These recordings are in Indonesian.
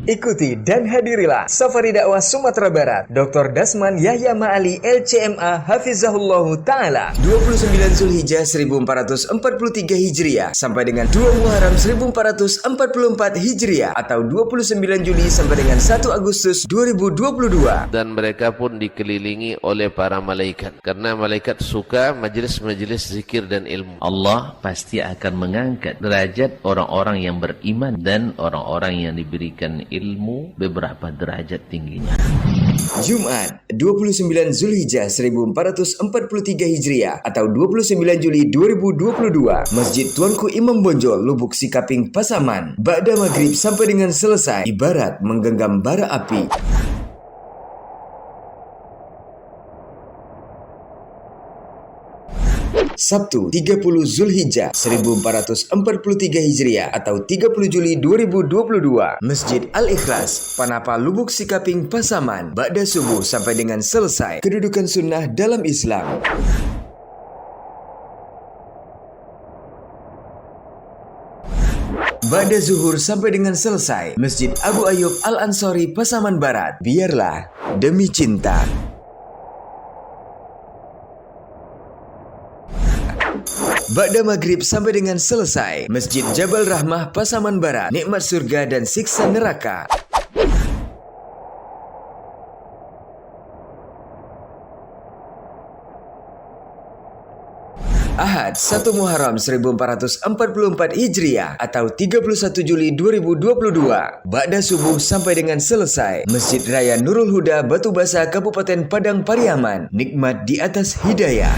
Ikuti dan hadirilah Safari Dakwah Sumatera Barat Dr. Dasman Yahya Ma'ali LCMA Hafizahullah Ta'ala 29 Zulhijjah 1443 Hijriah sampai dengan 2 Muharram 1444 Hijriah atau 29 Juli sampai dengan 1 Agustus 2022. Dan mereka pun dikelilingi oleh para malaikat, karena malaikat suka majelis-majelis zikir dan ilmu. Allah pasti akan mengangkat derajat orang-orang yang beriman dan orang-orang yang diberikan ilmu beberapa derajat tingginya. Jumat 29 Zulhijjah 1443 Hijriah atau 29 Juli 2022, Masjid Tuanku Imam Bonjol, Lubuk Sikaping, Pasaman. Ba'da maghrib sampai dengan selesai, ibarat menggenggam bara api. Sabtu 30 Zulhijjah 1443 Hijriah atau 30 Juli 2022, Masjid Al-Ikhlas, Panapa, Lubuk Sikaping, Pasaman. Ba'da subuh sampai dengan selesai, kedudukan sunnah dalam Islam. Ba'da zuhur sampai dengan selesai, Masjid Abu Ayyub Al-Ansori, Pasaman Barat. Biarlah demi cinta. Ba'da maghrib sampai dengan selesai, Masjid Jabal Rahmah, Pasaman Barat. Nikmat surga dan siksa neraka. Ahad 1 Muharram 1444 Hijriah atau 31 Juli 2022, Ba'da subuh sampai dengan selesai, Masjid Raya Nurul Huda, Batu Basa, Kabupaten Padang Pariaman. Nikmat di atas hidayah.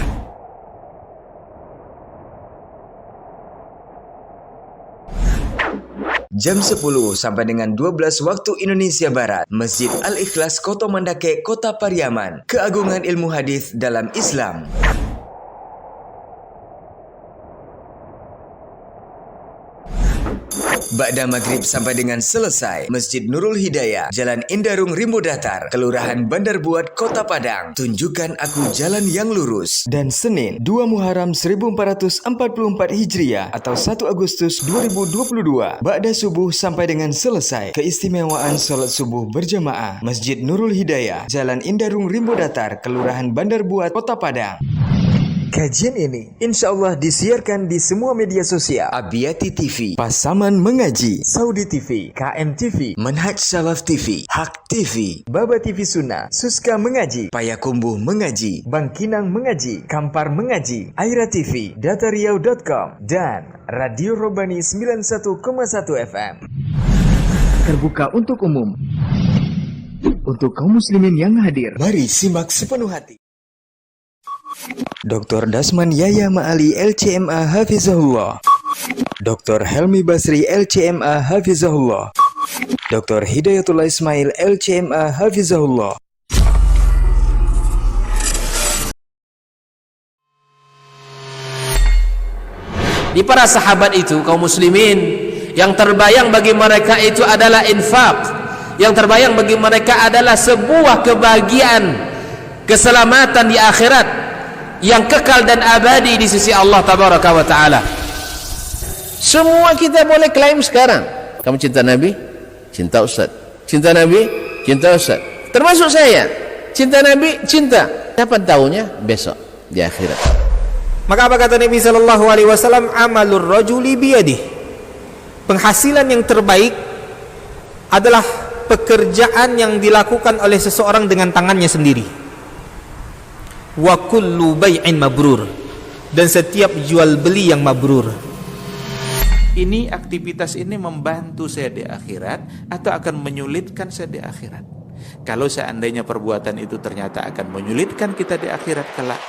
Jam 10 sampai dengan 12 waktu Indonesia Barat, Masjid Al-Ikhlas, Koto Mandake, Kota Pariaman. Keagungan ilmu hadis dalam Islam. Ba'da maghrib sampai dengan selesai, Masjid Nurul Hidayah, Jalan Indarung, Rimbo Datar, Kelurahan Bandar Buat, Kota Padang. Tunjukkan aku jalan yang lurus. Dan Senin 2 Muharram 1444 Hijriah atau 1 Agustus 2022, Ba'da subuh sampai dengan selesai, keistimewaan sholat subuh berjamaah, Masjid Nurul Hidayah, Jalan Indarung, Rimbo Datar, Kelurahan Bandar Buat, Kota Padang. Kajian ini insya Allah disiarkan di semua media sosial. Abiyati TV, Pasaman Mengaji, Saudi TV, KM TV, Manhaj Salaf TV, Hak TV, Baba TV Sunnah, Suska Mengaji, Payakumbuh Mengaji, Bangkinang Mengaji, Kampar Mengaji, Aira TV, datariau.com, dan Radio Robani 91,1 FM. Terbuka untuk umum. Untuk kaum muslimin yang hadir, mari simak sepenuh hati. Dr. Dasman Yahya Ma'ali LCMA Hafizahullah, Dr. Helmi Basri LCMA Hafizahullah, Dr. Hidayatullah Ismail LCMA Hafizahullah. Di para sahabat itu, kaum muslimin, yang terbayang bagi mereka itu adalah infak. Yang terbayang bagi mereka adalah sebuah kebahagiaan, keselamatan di akhirat yang kekal dan abadi di sisi Allah Tabaraka wa Ta'ala. Semua kita boleh klaim sekarang. Kamu cinta Nabi? Cinta Ustaz. Cinta Nabi? Cinta Ustaz. Termasuk saya. Cinta Nabi? Cinta. Kapan tahunya? Besok di akhirat. Maka apa kata Nabi sallallahu alaihi wasallam? Amalur rajuli biyadih. Penghasilan yang terbaik adalah pekerjaan yang dilakukan oleh seseorang dengan tangannya sendiri. Wa kullu bai'in mabrur, dan setiap jual beli yang mabrur. Ini aktivitas ini membantu saya di akhirat atau akan menyulitkan saya di akhirat? Kalau seandainya perbuatan itu ternyata akan menyulitkan kita di akhirat kelak,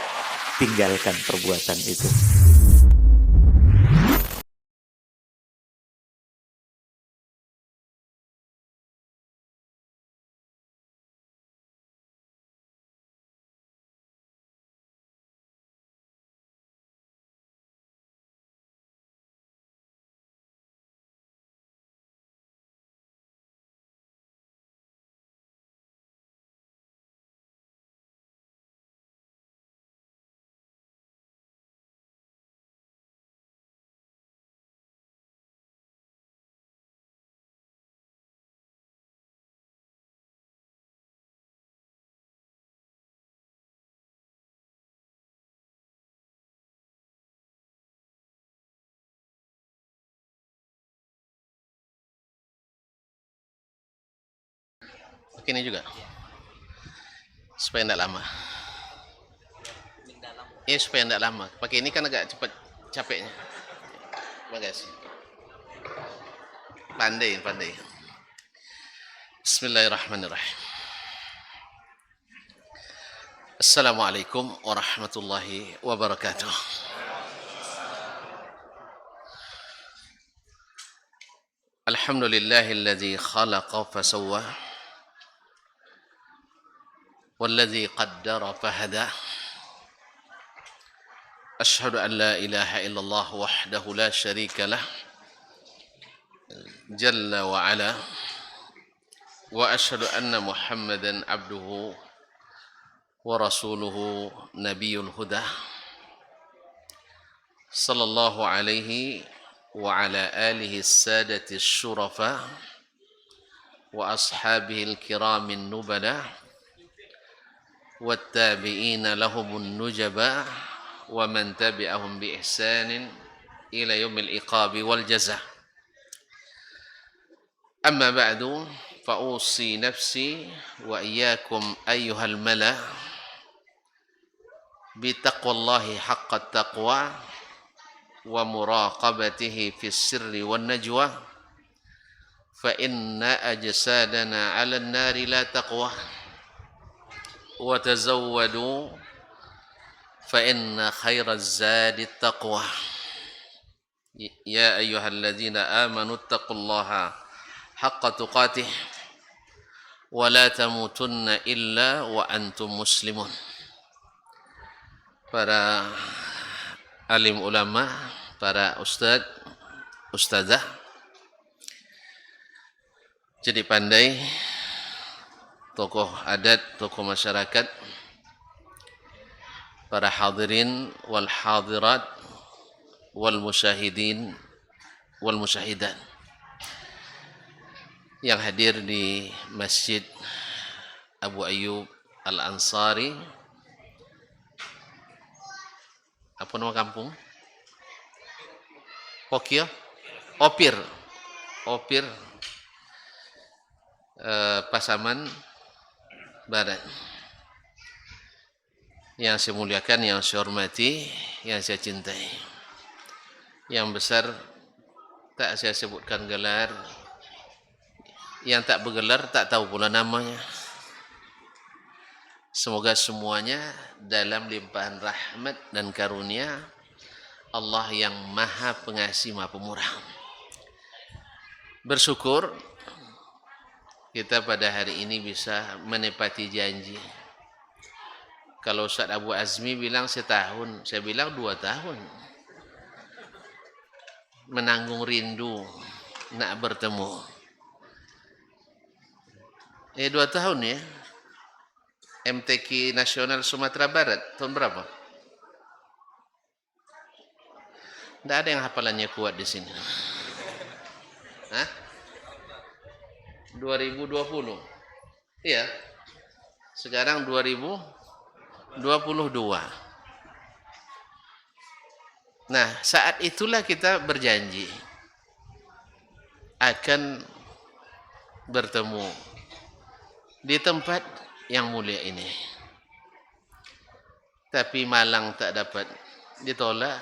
tinggalkan perbuatan itu. Pakai ini juga. Supaya tidak lama. Supaya tidak lama. Pakai ini kan agak cepat capeknya. Terima kasih. Pandai. Bismillahirrahmanirrahim. Assalamualaikum warahmatullahi wabarakatuh. Alhamdulillahilladzi khalaqa fasawwa walladzi qaddara fahada. Ashhadu an la ilaha illallah wahdahu la syarika lah jalla wa ala wa ashhadu anna Muhammadan abduhu wa rasuluhu nabiyul huda sallallahu alaihi wa ala alihi sadati syurafa wa ashabihi al-kiramin nubala wattabi'ina lahumun nujaba wa man tabi'ahum bi ihsanin ila yaumil iqabi wal jazaa. Amma ba'du, fa usi nafsi wa iyyakum ayyuhal mala bi taqwallahi haqqa taqwa wa muraqabatihi fis sirri wan najwa fa inna ajsadana 'ala an-nari la taqwa wa tazawwadu fa inna khairaz zadi taqwa. Ya ayyuhalladzina amanu taqullaha haqqa tuqatih wa la tamutunna illa wa antum muslimun. Para alim ulama, para ustadzah, jadi pandai, tokoh adat, tokoh masyarakat, para hadirin wal hadirat wal musyahidin wal musyahidat yang hadir di Masjid Abu Ayyub Al-Ansari. Apa nama kampung? Pokio? Opir, Pasaman Barat. Yang saya muliakan, yang saya hormati, yang saya cintai. Yang besar tak saya sebutkan gelar, yang tak bergelar tak tahu pula namanya. Semoga semuanya dalam limpahan rahmat dan karunia Allah yang maha pengasih, maha pemurah. Bersyukur kita pada hari ini bisa menepati janji. Kalau Ustaz Abu Azmi bilang setahun, saya bilang 2 tahun. Menanggung rindu nak bertemu. 2 tahun ya. MTQ Nasional Sumatera Barat tahun berapa? Tidak ada yang hafalannya kuat di sini. 2020. Iya. Sekarang 2022. Nah, saat itulah kita berjanji akan bertemu di tempat yang mulia ini. Tapi malang tak dapat ditolak,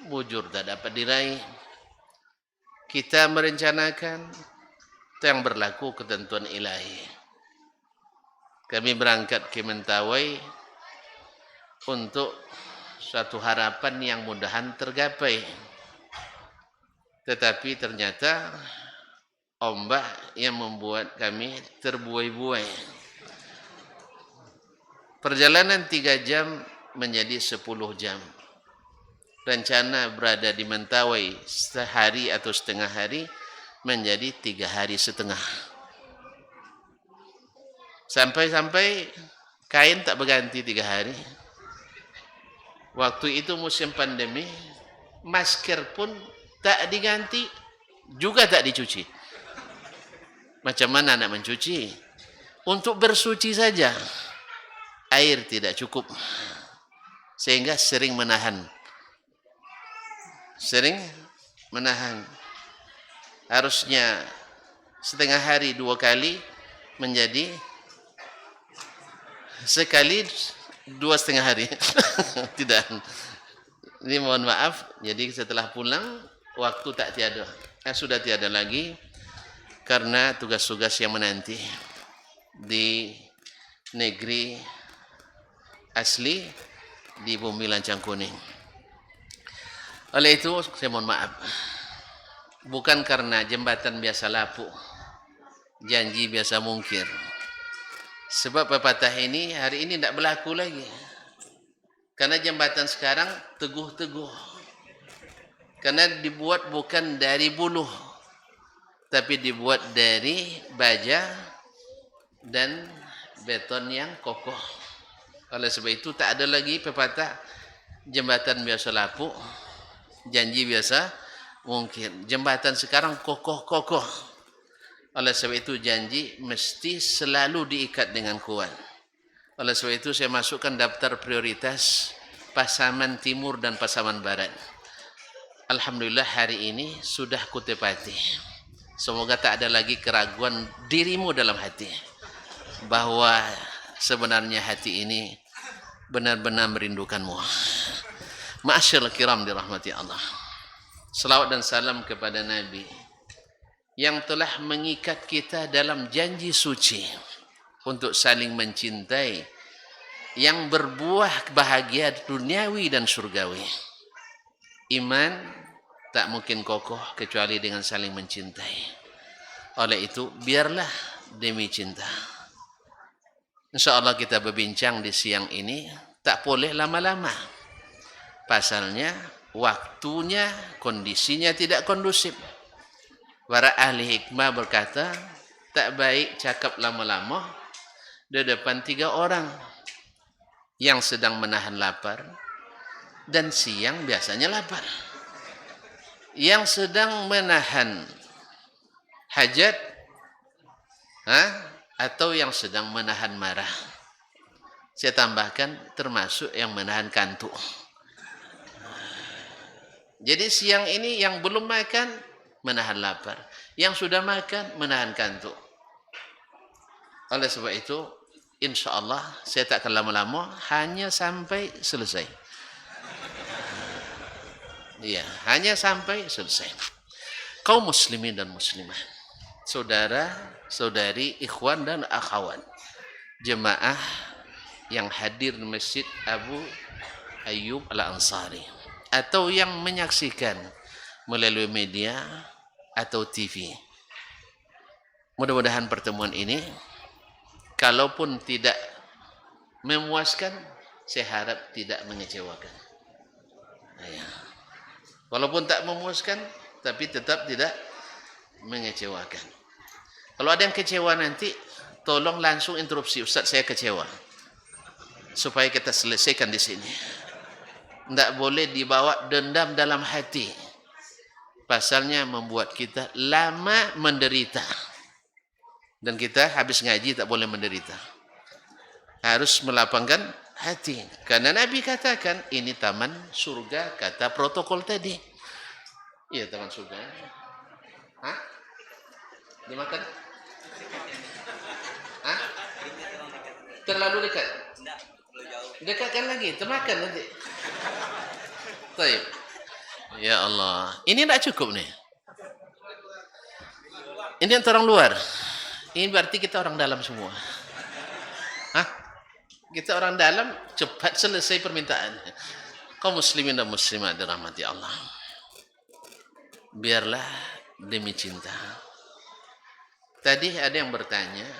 bujur tak dapat diraih. Kita merencanakan yang berlaku ketentuan ilahi. Kami berangkat ke Mentawai untuk suatu harapan yang mudahan tergapai. Tetapi ternyata ombak yang membuat kami terbuai-buai. Perjalanan 3 jam menjadi 10 jam. Rencana berada di Mentawai sehari atau setengah hari menjadi 3 hari setengah. Sampai-sampai kain tak berganti 3 hari. Waktu itu musim pandemi, masker pun tak diganti, juga tak dicuci. Macam mana nak mencuci? Untuk bersuci saja, air tidak cukup. Sehingga sering menahan. Harusnya setengah hari 2 kali, menjadi sekali 2,5 hari. Tidak. Ini mohon maaf. Jadi setelah pulang waktu tak tiada. Sudah tiada lagi karena tugas-tugas yang menanti di negeri asli di bumi lancang kuning. Oleh itu saya mohon maaf. Bukan karena jembatan biasa lapuk, janji biasa mungkir. Sebab pepatah ini hari ini tidak berlaku lagi. Karena jembatan sekarang teguh-teguh. Karena dibuat bukan dari buluh, tapi dibuat dari baja dan beton yang kokoh. Oleh sebab itu tak ada lagi pepatah jembatan biasa lapuk, janji biasa mungkir. Jembatan sekarang kokoh-kokoh. Oleh sebab itu janji mesti selalu diikat dengan kuat. Oleh sebab itu saya masukkan daftar prioritas Pasaman Timur dan Pasaman Barat. Alhamdulillah hari ini sudah kutepati. Semoga tak ada lagi keraguan dirimu dalam hati bahwa sebenarnya hati ini benar-benar merindukanmu. Ma'asyiral kiram dirahmati Allah. Selawat dan salam kepada Nabi yang telah mengikat kita dalam janji suci untuk saling mencintai yang berbuah bahagia duniawi dan surgawi. Iman tak mungkin kokoh kecuali dengan saling mencintai. Oleh itu biarlah demi cinta. InsyaAllah kita berbincang di siang ini tak boleh lama-lama. Pasalnya waktunya, kondisinya tidak kondusif. Para ahli hikmah berkata, tak baik cakap lama-lama di depan 3 orang yang sedang menahan lapar dan siang biasanya lapar. Yang sedang menahan hajat atau yang sedang menahan marah. Saya tambahkan termasuk yang menahan kantuk. Jadi siang ini yang belum makan menahan lapar, yang sudah makan menahan kantuk. Oleh sebab itu, insyaAllah saya tak akan lama-lama, hanya sampai selesai. Iya, hanya sampai selesai. Kaum muslimin dan muslimah, saudara, saudari, ikhwan dan akhwat, jemaah yang hadir di Masjid Abu Ayyub Al-Ansari atau yang menyaksikan melalui media atau TV. Mudah-mudahan pertemuan ini kalaupun tidak memuaskan, saya harap tidak mengecewakan. Ya. Walaupun tak memuaskan, tapi tetap tidak mengecewakan. Kalau ada yang kecewa nanti, tolong langsung interupsi, Ustaz saya kecewa. Supaya kita selesaikan di sini. Tidak boleh dibawa dendam dalam hati. Pasalnya membuat kita lama menderita. Dan kita habis ngaji tak boleh menderita. Harus melapangkan hati. Karena Nabi katakan, ini taman surga, kata protokol tadi. Iya, taman surga. Hah? Dimakan? Hah? Terlalu dekat? Dekatkan lagi, termakan nanti. Baik. Ya Allah, ini tak cukup nih. Ini untuk orang luar. Ini berarti kita orang dalam semua. Hah? Kita orang dalam, cepat selesai permintaan. Kaum muslimin dan muslimat dirahmati Allah. Biarlah demi cinta. Tadi ada yang bertanya,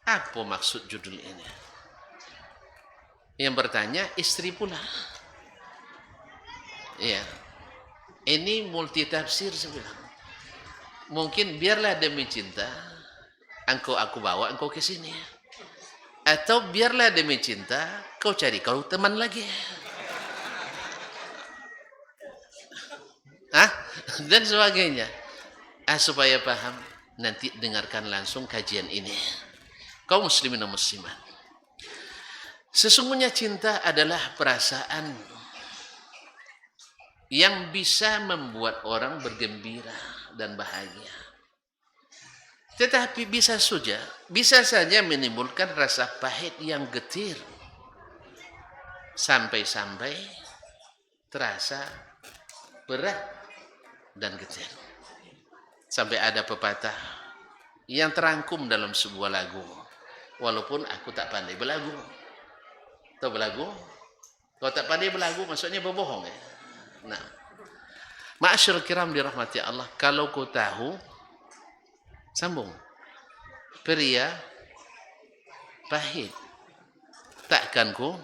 apa maksud judul ini? Yang bertanya istri pula. Iya. Ini multi tafsir sebenarnya. Mungkin biarlah demi cinta, engkau aku bawa engkau ke sini. Atau biarlah demi cinta, kau cari kau teman lagi. Dan sebagainya. Supaya paham, nanti dengarkan langsung kajian ini. Kaum muslimin dan muslimat. Sesungguhnya cinta adalah perasaan yang bisa membuat orang bergembira dan bahagia. Tetapi bisa saja menimbulkan rasa pahit yang getir. Sampai-sampai terasa berat dan getir. Sampai ada pepatah yang terangkum dalam sebuah lagu. Walaupun aku tak pandai berlagu. Tahu berlagu? Kalau tak pandai berlagu maksudnya berbohong ya. Nah, ma'asyarul kiram dirahmati Allah, kalau kau tahu, sambung, pria pahit, takkan kau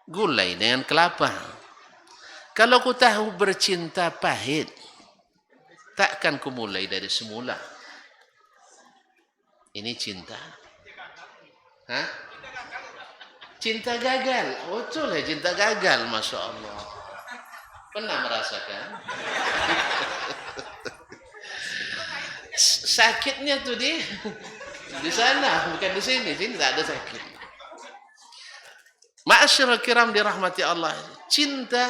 gulai dengan kelapa. Kalau kau tahu bercinta pahit, takkan kau mulai dari semula. Ini cinta. Hah? Cinta gagal. Oh, itulah cinta gagal, Masya Allah. Pernah merasakan? Sakitnya tuh di sana, bukan di sini. Sini tak ada sakit. Ma'asyiral kiram dirahmati Allah. Cinta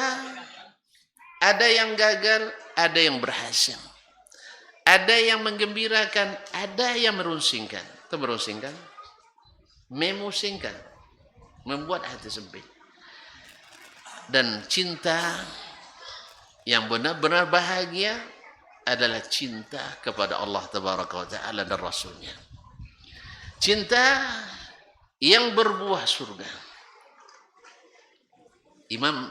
ada yang gagal, ada yang berhasil. Ada yang menggembirakan, ada yang merungsingkan. Itu merungsingkan, memusingkan, membuat hati sempit. Dan cinta yang benar-benar bahagia adalah cinta kepada Allah Tabaraka wa Ta'ala dan Rasulnya. Cinta yang berbuah surga. Imam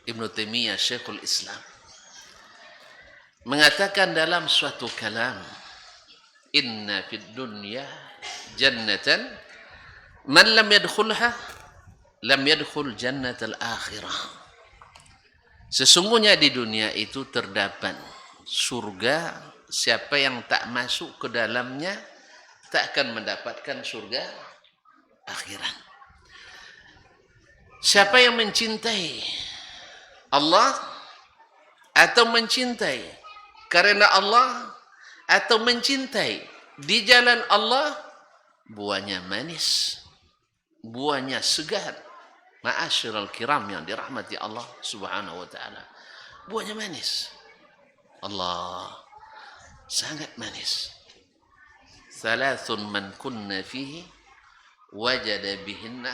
Ibn Taimiyah Syekhul Islam mengatakan dalam suatu kalam, inna fid dunya jannatan man lam yadkhulha lam yadkhul jannatal akhirah. Sesungguhnya di dunia itu terdapat surga, siapa yang tak masuk ke dalamnya tak akan mendapatkan surga akhirat. Siapa yang mencintai Allah atau mencintai karena Allah atau mencintai di jalan Allah, buahnya manis, buahnya segar. Ma'asyiral kiram yang dirahmati Allah Subhanahu wa Ta'ala, buahnya manis. Allah sangat manis. Thalathun man kunna fihi wajada bihinna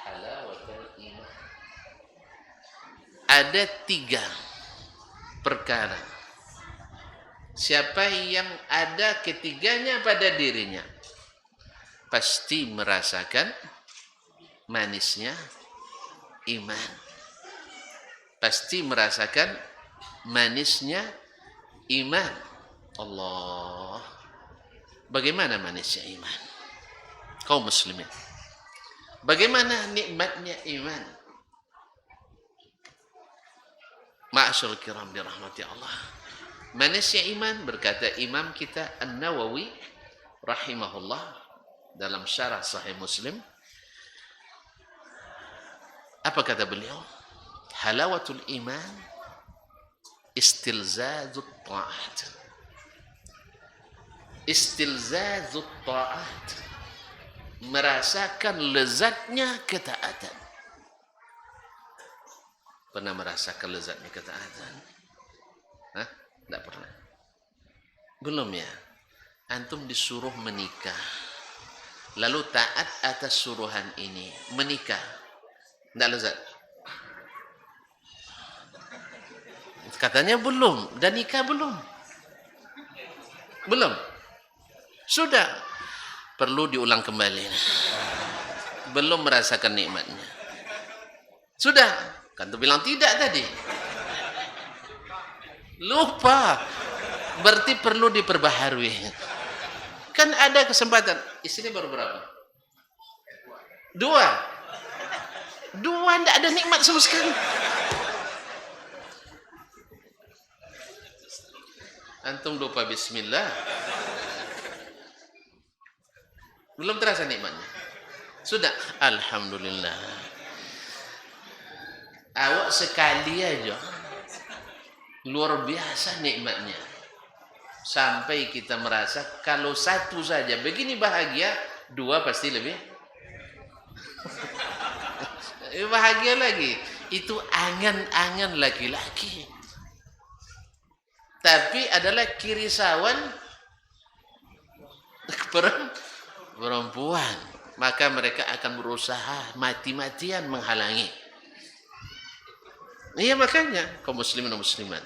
halawatul iman. Ada 3 perkara. Siapa yang ada ketiganya pada dirinya, pasti merasakan manisnya iman. Pasti merasakan manisnya iman. Allah. Bagaimana manisnya iman? Kaum muslimin, bagaimana nikmatnya iman? Ma'asyarul kiram dirahmati Allah. Manisnya iman, berkata Imam kita An-Nawawi rahimahullah dalam syarah Sahih Muslim. Apa kata beliau? Halawatul iman istilzazut ta'at. Istilzazut ta'at, merasakan lezatnya ketaatan. Pernah merasakan lezatnya ketaatan? Hah? Tidak pernah. Belum ya? Antum disuruh menikah, lalu taat atas suruhan ini, menikah, tidak lezat? Katanya belum, dan nikah belum. Belum. Sudah. Perlu diulang kembali. Belum merasakan nikmatnya. Sudah. Kan tu bilang tidak tadi. Lupa. Berarti perlu diperbaharui. Kan ada kesempatan. Istri baru berapa? 2. 2 tidak ada nikmat sama sekali. Antum lupa bismillah. Belum terasa nikmatnya. Sudah, alhamdulillah. Awak sekali aja luar biasa nikmatnya. Sampai kita merasa kalau 1 saja begini bahagia, 2 pasti lebih bahagia lagi. Itu angan-angan laki-laki. tapi adalah kirisawan perempuan, maka mereka akan berusaha mati-matian menghalangi. Iya, makanya kaum muslimin dan muslimat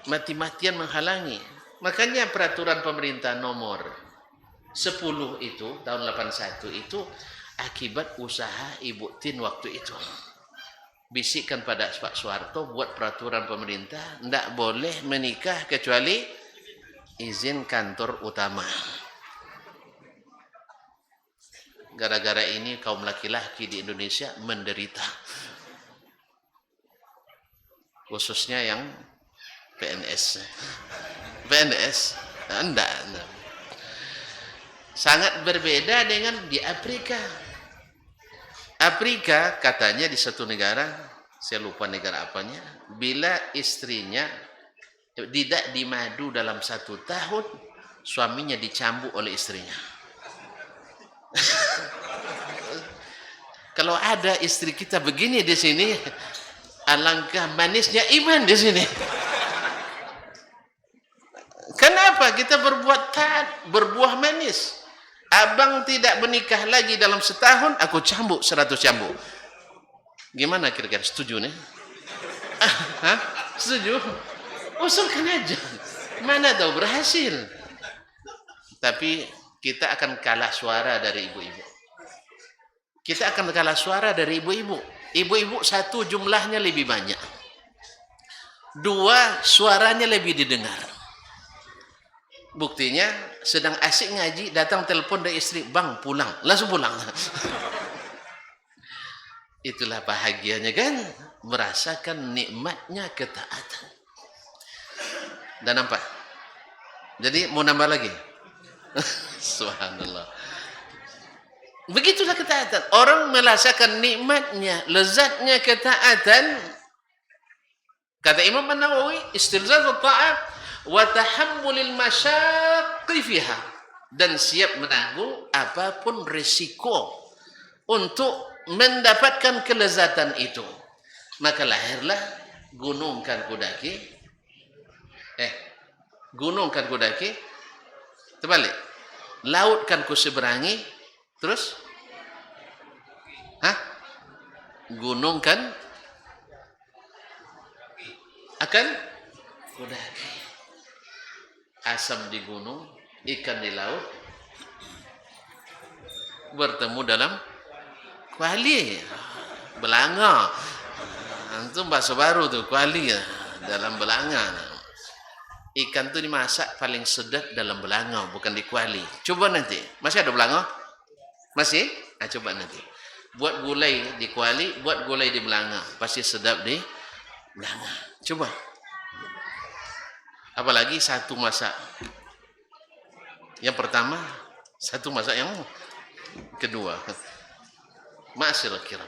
mati-matian menghalangi. Makanya peraturan pemerintah nomor 10 itu tahun 81 itu akibat usaha Ibu Tin waktu itu. Bisikkan pada Pak Soeharto buat peraturan pemerintah, tidak boleh menikah kecuali izin kantor utama. Gara-gara ini kaum laki-laki di Indonesia menderita, khususnya yang PNS. Enggak. Sangat berbeda dengan di Afrika. Afrika katanya di satu negara, saya lupa negara apanya, bila istrinya tidak dimadu dalam 1 tahun, suaminya dicambuk oleh istrinya. Kalau ada istri kita begini di sini, alangkah manisnya iman di sini. Kenapa kita berbuat taat, berbuah manis? Abang tidak menikah lagi dalam 1 tahun, aku cambuk 100 cambuk. Gimana kira-kira? Setuju nih? Setuju? Usulkan aja. Mana tahu berhasil. Tapi kita akan kalah suara dari ibu-ibu. Kita akan kalah suara dari ibu-ibu. Ibu-ibu 1 jumlahnya lebih banyak. 2 suaranya lebih didengar. Buktinya sedang asik ngaji, datang telepon dari istri, bang pulang, langsung pulang. Itulah bahagianya kan, merasakan nikmatnya ketaatan. Dan nampak? Jadi mau nambah lagi? Subhanallah. Begitulah ketaatan. Orang merasakan nikmatnya, lezatnya ketaatan. Kata Imam An-Nawawi, istilzazut ta'at wa tahammulil masyaqqi fiha, dan siap menanggung apapun risiko untuk mendapatkan kelezatan itu. Maka lahirlah gunungkan kudaki, gunungkan kudaki, terbalik, lautkan ku seberangi, terus gunungkan akan kudaki. Asam di gunung, ikan di laut, bertemu dalam kuali, belanga. Itu bahasa baru tuh, kuali dalam belanga. Ikan tuh dimasak paling sedap dalam belanga, bukan di kuali. Coba nanti, masih ada belanga? Masih? Coba nanti. Buat gulai di kuali, buat gulai di belanga, pasti sedap di belanga. Coba. Apalagi 1 masak. Yang pertama, 1 masak, yang kedua. Ma'asyiral kiram.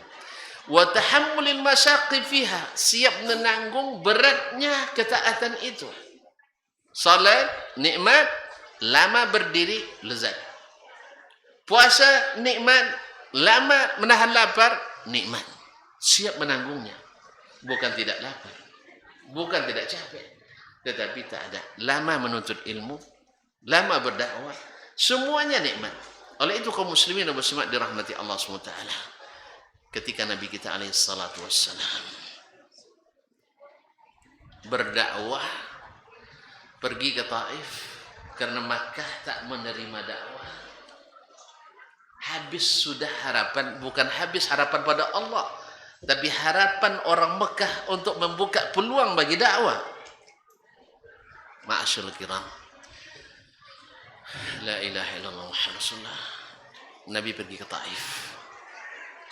Wa tahammulil masyaqqi fiha, siap menanggung beratnya ketaatan itu. Salat nikmat, lama berdiri lezat. Puasa nikmat, lama menahan lapar nikmat. Siap menanggungnya. Bukan tidak lapar, bukan tidak capek, tetapi tak ada. Lama menuntut ilmu, lama berdakwah, semuanya nikmat. Oleh itu kaum muslimin dan muslimat dirahmati Allah SWT. Ketika Nabi kita alaihi salatu wassalam berdakwah, pergi ke Taif karena Makkah tak menerima dakwah. Habis sudah harapan, bukan habis harapan pada Allah, tapi harapan orang Mekah untuk membuka peluang bagi dakwah. Ma'asyiral kiram, la ilaha illallah Muhammad Rasulullah. Nabi pergi ke Taif.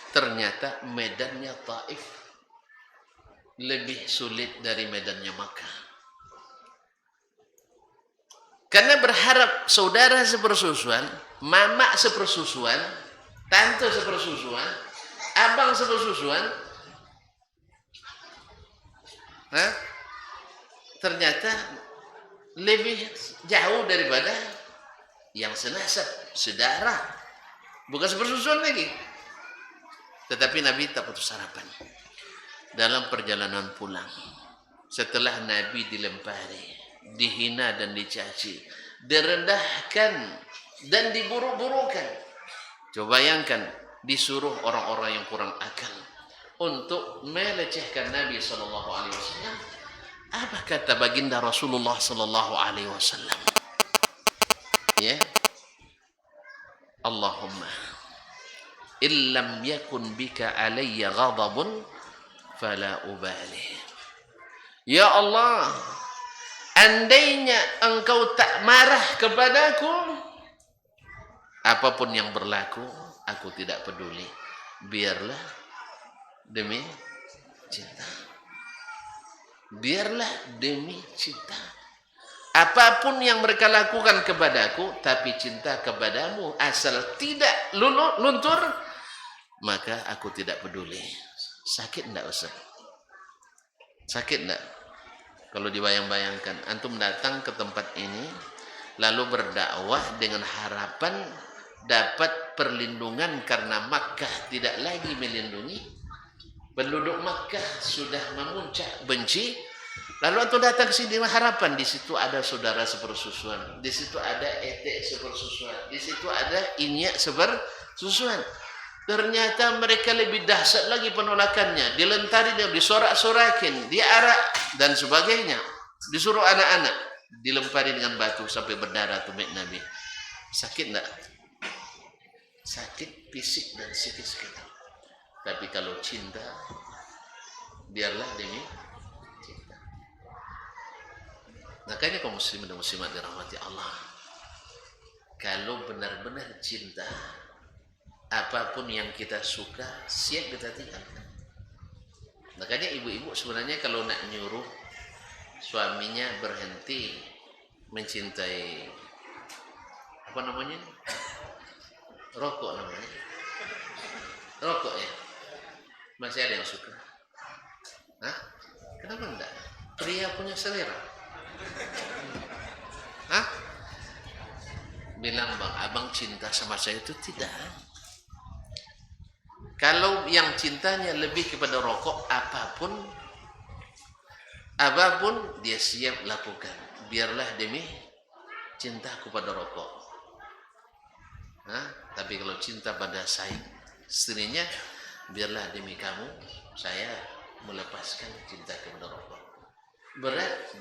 Ternyata medannya Taif lebih sulit dari medannya Makkah. Karena berharap saudara sepersusuan, mamak sepersusuan, tante sepersusuan, abang sepersusuan, ternyata lebih jauh daripada yang senasab, sedarah, bukan sepersusuan lagi. Tetapi Nabi tak putus harapan. Dalam perjalanan pulang, setelah Nabi dilempari dihina dan dicaci, direndahkan dan diburuk-burukan. Coba bayangkan, disuruh orang-orang yang kurang akal untuk melecehkan Nabi sallallahu alaihi wasallam. Apa kata baginda Rasulullah sallallahu alaihi wasallam? Ya. Allahumma illam yakun bika alayya ghadabun fala ubali. Ya Allah, andainya engkau tak marah kepadaku, apapun yang berlaku, aku tidak peduli. Biarlah demi cinta. Biarlah demi cinta. Apapun yang mereka lakukan kepadaku, tapi cinta kepadamu asal tidak luntur, maka aku tidak peduli. Sakit enggak Ustaz? Sakit enggak? Kalau dibayang-bayangkan, antum datang ke tempat ini, lalu berdakwah dengan harapan dapat perlindungan karena Makkah tidak lagi melindungi. Penduduk Makkah sudah memuncak benci. Lalu antum datang ke sini dengan harapan di situ ada saudara sepersusuan, di situ ada etek sepersusuan, di situ ada inyak sepersusuan. Ternyata mereka lebih dahsyat lagi penolakannya, dilentari, disorak-sorakin, diarak dan sebagainya. Disuruh anak-anak dilempari dengan batu sampai berdarah tubuh Nabi. Sakit enggak? Sakit fisik dan psikis kita. Tapi kalau cinta, biarlah demi cinta. Makanya kaum muslimin dan muslimat dirahmati Allah, kalau benar-benar cinta, apapun yang kita suka siap kita tinggalkan. Makanya ibu-ibu sebenarnya kalau nak nyuruh suaminya berhenti mencintai apa namanya, rokok namanya, rokok ya, masih ada yang suka. Hah? Kenapa enggak? Pria punya selera. Hah? Bilang bang, abang cinta sama saya itu tidak. Kalau yang cintanya lebih kepada rokok, apapun dia siap lakukan. Biarlah demi cinta kepada rokok. Tapi kalau cinta pada saya, istrinya, biarlah demi kamu, saya melepaskan cinta kepada rokok. Berat,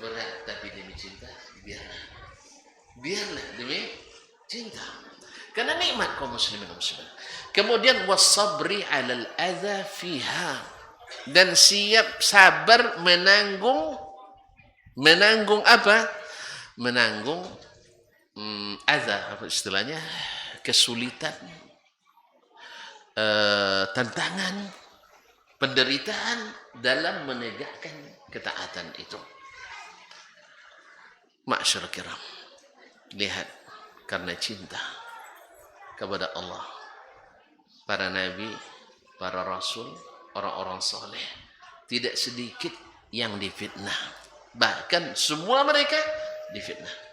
tapi demi cinta, biarlah demi cinta. Karena nikmat kaum muslimin dan muslimat. Kemudian wasabri 'alal adza fiha, dan siap sabar menanggung apa? Menanggung adza, apa istilahnya? Kesulitan, tantangan, penderitaan dalam menegakkan ketaatan itu. Ma'syar kiram, lihat, karena cinta kepada Allah, para nabi, para rasul, orang-orang saleh, tidak sedikit yang difitnah. Bahkan semua mereka difitnah.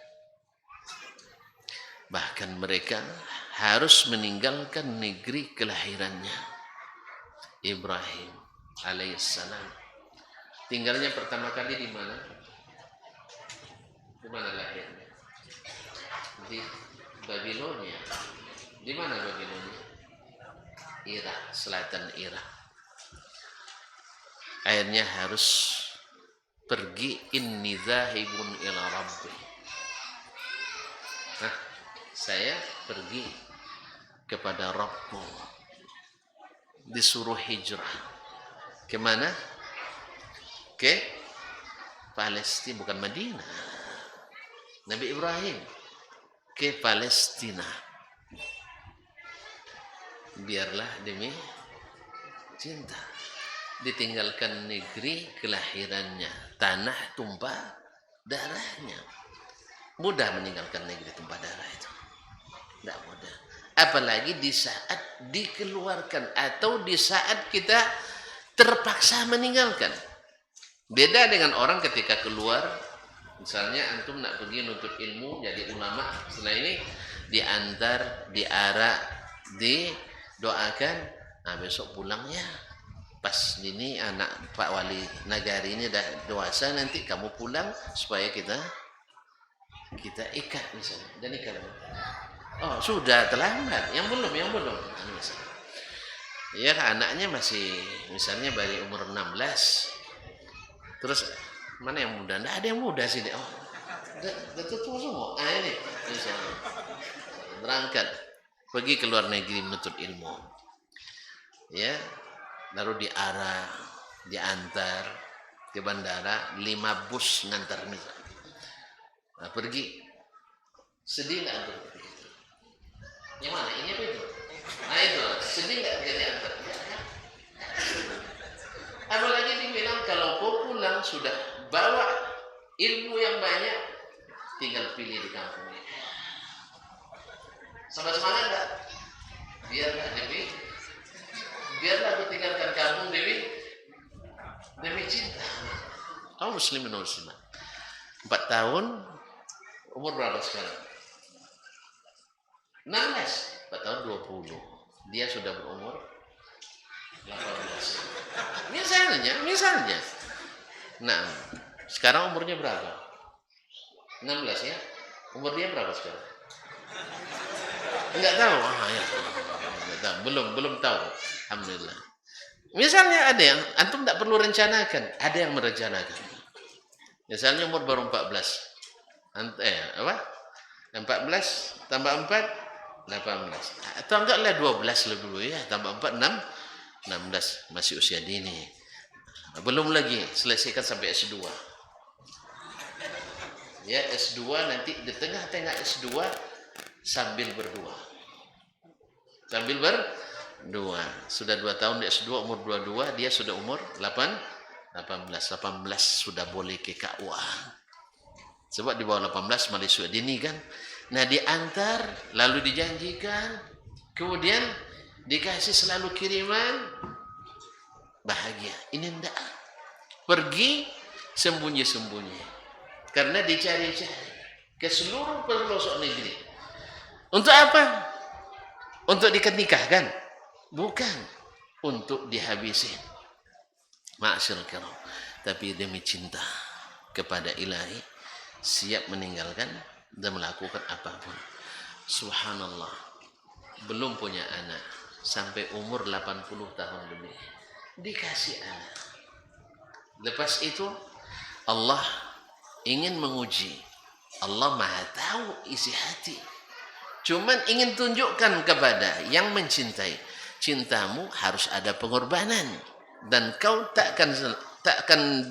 Bahkan mereka harus meninggalkan negeri kelahirannya. Ibrahim alaihissalam tinggalnya pertama kali di mana? Di mana lahirnya? Di Babilonia. Di mana Babilonia? Irak, selatan Irak. Akhirnya harus pergi, inni zahibun ila rabbi. Saya pergi kepada Rabbku. Disuruh hijrah. Kemana? Ke Palestina, bukan Madinah. Nabi Ibrahim ke Palestina. Biarlah demi cinta. Ditinggalkan negeri kelahirannya, tanah tumpah darahnya. Mudah meninggalkan negeri tumpah darah itu. Tidak mudah. Apalagi di saat dikeluarkan atau di saat kita terpaksa meninggalkan. Beda dengan orang ketika keluar, misalnya antum nak pergi nuntut ilmu, jadi ulama, setelah ini diantar, diarak, didoakan, nah besok pulangnya. Pas ini anak Pak Wali Nagari ini dah dewasa, nanti kamu pulang supaya kita kita ikat misalnya, dan ikat. Oh sudah terlambat, yang belum. Misalnya. Ya anaknya masih misalnya baru umur 16, terus mana yang muda? Nggak ada yang muda sih. Oh, udah tua semua. Ini misalnya berangkat pergi ke luar negeri menuntut ilmu, ya, lalu diantar ke bandara 5 bus ngantar misalnya. Nah, pergi sedih nggak tuh? Yang mana? Ini apa itu? Nah itu sedih nggak dia diantar? Apalagi dibilang kalau kau pulang sudah bawa ilmu yang banyak, tinggal pilih di kampung ini. Sama semangat nggak? Biarlah aku tinggalkan kampung demi cinta. Kaum muslimin dan muslimat. 4 tahun, umur berapa sekarang? 16, 4 tahun 20. Dia sudah berumur 18. Misalnya. Nah, sekarang umurnya berapa? 16 ya? Umur dia berapa sekarang? Enggak tahu. Enggak tahu. Belum tahu. Alhamdulillah. Misalnya ada yang antum tidak perlu rencanakan, ada yang merencanakan. Misalnya umur baru 14. 14 tambah 4 18. Atau enggaklah 12 lebih dulu ya, tambah 4 16, masih usia dini. Belum lagi selesaikan sampai S2. Ya, S2 nanti di tengah-tengah S2 sambil berdua. Sudah 2 tahun di S2, umur 22, dia sudah umur 18 sudah boleh ke KUA. Sebab di bawah 18 masih usia dini kan. Nah diantar, lalu dijanjikan, kemudian dikasih selalu kiriman, bahagia. Ini enggak. Pergi sembunyi-sembunyi. Karena dicari-cari ke seluruh pelosok negeri. Untuk apa? Untuk nikahkan? Bukan. Untuk dihabisin. Ma'asyil kiram. Tapi demi cinta kepada Ilahi, siap meninggalkan dan melakukan apapun. Subhanallah, belum punya anak sampai umur 80 tahun lebih dikasih anak. Lepas itu Allah ingin menguji. Allah Maha tahu isi hati, cuman ingin tunjukkan kepada yang mencintai, cintamu harus ada pengorbanan, dan kau takkan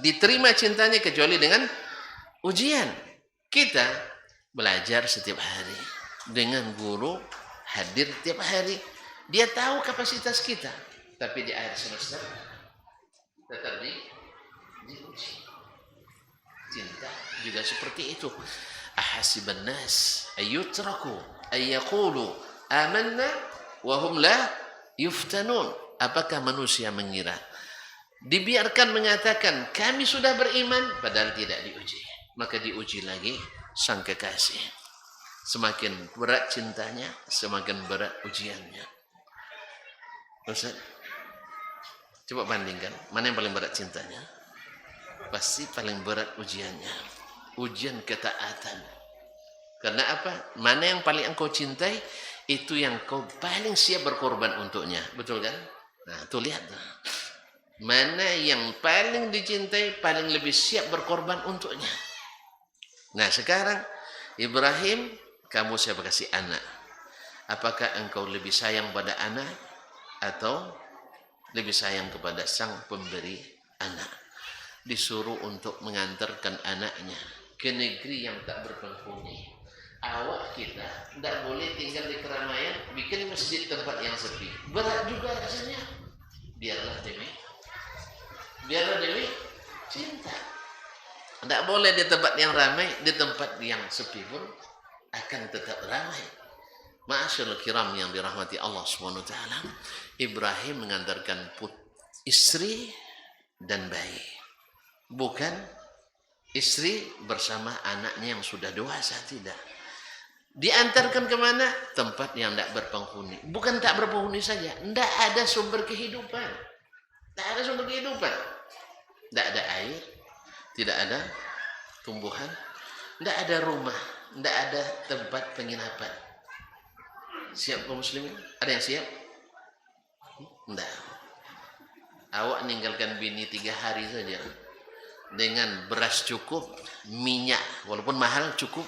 diterima cintanya kecuali dengan ujian. Kita belajar setiap hari dengan guru hadir tiap hari. Dia tahu kapasitas kita, tapi di akhir semester tetap diuji. Cinta juga seperti itu. Ahasiban nas ayyutraku ayyaqulu amanna wa hum la yuftanun. Apakah manusia mengira dibiarkan mengatakan kami sudah beriman padahal tidak diuji? Maka diuji lagi sang kekasih. Semakin berat cintanya, semakin berat ujiannya. Ustaz, coba bandingkan, mana yang paling berat cintanya? Pasti paling berat ujiannya. Ujian ketaatan. Karena apa? Mana yang paling engkau cintai, itu yang kau paling siap berkorban untuknya. Betul kan? Nah, tuh lihat. Mana yang paling dicintai, paling lebih siap berkorban untuknya. Nah sekarang Ibrahim, kamu saya kasih anak. Apakah engkau lebih sayang pada anak atau lebih sayang kepada sang pemberi anak? Disuruh untuk mengantarkan anaknya ke negeri yang tak berpenghuni. Awak kita tidak boleh tinggal di keramaian, bikin masjid tempat yang sepi. Berat juga rasanya. Biarlah demi cinta. Tidak boleh di tempat yang ramai, di tempat yang sepi pun akan tetap ramai. Ma'asyarul kiram yang dirahmati Allah SWT, Ibrahim mengantarkan istri dan bayi. Bukan istri bersama anaknya yang sudah dewasa, tidak. Diantarkan kemana? Tempat yang tidak berpenghuni. Bukan tak berpenghuni saja, tidak ada sumber kehidupan. Tidak ada sumber kehidupan. Tidak ada air, tidak ada tumbuhan, tidak ada rumah, tidak ada tempat penginapan. Siap kaum muslimin? Ada yang siap? Tidak. Awak ninggalkan bini 3 hari saja dengan beras cukup, minyak walaupun mahal cukup,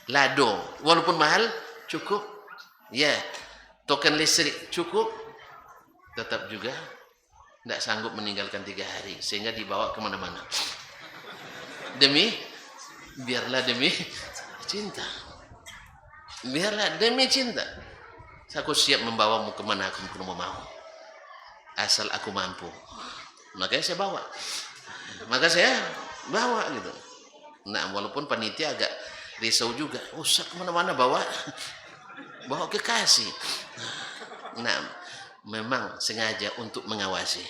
lado walaupun mahal cukup, ya, token listrik cukup, tetap juga tidak sanggup meninggalkan 3 hari sehingga dibawa kemana-mana. Biarlah demi cinta. Biarlah demi cinta. Aku siap membawamu kemana aku mau. Asal aku mampu. Makanya saya bawa. Gitu. Nah, walaupun panitia agak risau juga. Usah kemana-mana bawa kekasih. Nah, memang sengaja untuk mengawasi.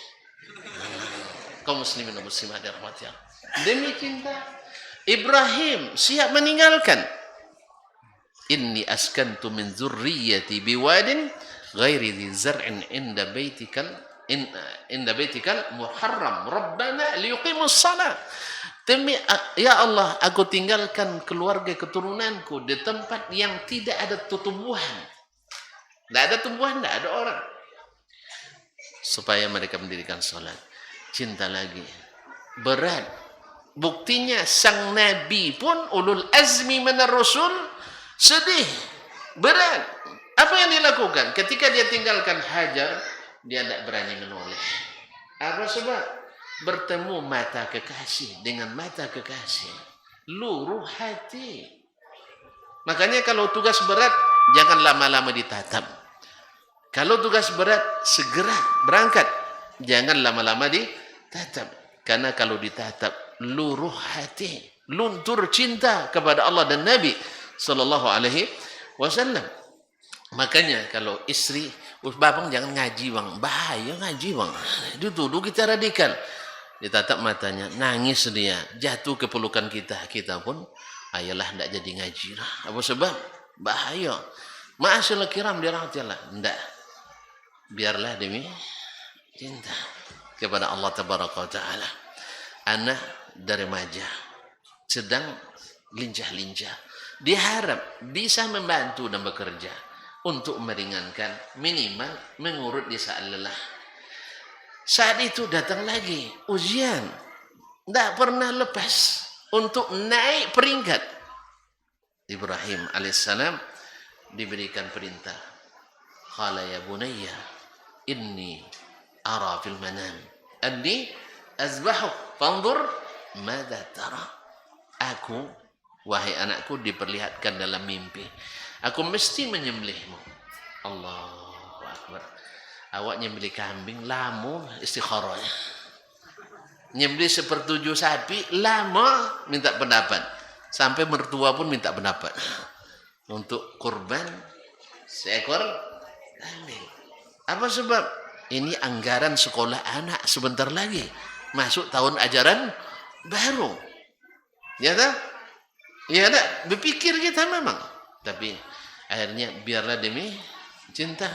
Kaum muslimin dan muslimat dirahmati Allah. Demi cinta, Ibrahim siap meninggalkan. Inni askantu min dzurriyyati biwadin ghairi dzi zar'in inda baitikal muharram rabbana liyuqimus shalah. Demi ya Allah, aku tinggalkan keluarga keturunanku di tempat yang tidak ada tumbuhan. Tidak ada tumbuhan, tidak ada orang. Supaya mereka mendirikan salat. Cinta lagi. Berat. Buktinya sang Nabi pun ulul azmi minar rasul sedih. Berat. Apa yang dilakukan? Ketika dia tinggalkan Hajar, dia tidak berani menoleh. Apa sebab? Bertemu mata kekasih dengan mata kekasih. Luruh hati. Makanya kalau tugas berat, jangan lama-lama ditatap. Kalau tugas berat, segera berangkat. Jangan lama-lama ditatap. Karena kalau ditatap, luruh hati. Luntur cinta kepada Allah dan Nabi Sallallahu Alaihi Wasallam. Makanya kalau istri, babang jangan ngaji bang, bahaya ngaji bang, dituduh kita radikal. Ditatap matanya, nangis dia, jatuh ke pelukan kita pun, ayolah tidak jadi ngaji lah. Apa sebab? Bahaya. Ma'asyiral kiram dirahmati Allah. Tidak. Biarlah demi cinta kepada Allah Tabaraka wa Ta'ala. Anak dari remaja sedang lincah-lincah, diharap bisa membantu dan bekerja untuk meringankan, minimal mengurut di saat lelah. Saat itu datang lagi ujian, tidak pernah lepas untuk naik peringkat. Ibrahim alaihissalam diberikan perintah, qala ya bunayya inni ara fil manam anni azbahuk fanzur madza tara. Aku, wahai anakku, diperlihatkan dalam mimpi, aku mesti menyembelihmu. Allahu Akbar. Awak nyembelih kambing lama istikharahnya. Nyembelih 1/7 sapi lama minta pendapat. Sampai mertua pun minta pendapat. Untuk kurban seekor kambing. Apa sebab? Ini anggaran sekolah anak sebentar lagi. Masuk tahun ajaran baru. Ya tak? Ya tak? Berpikir kita memang. Tapi akhirnya biarlah demi cinta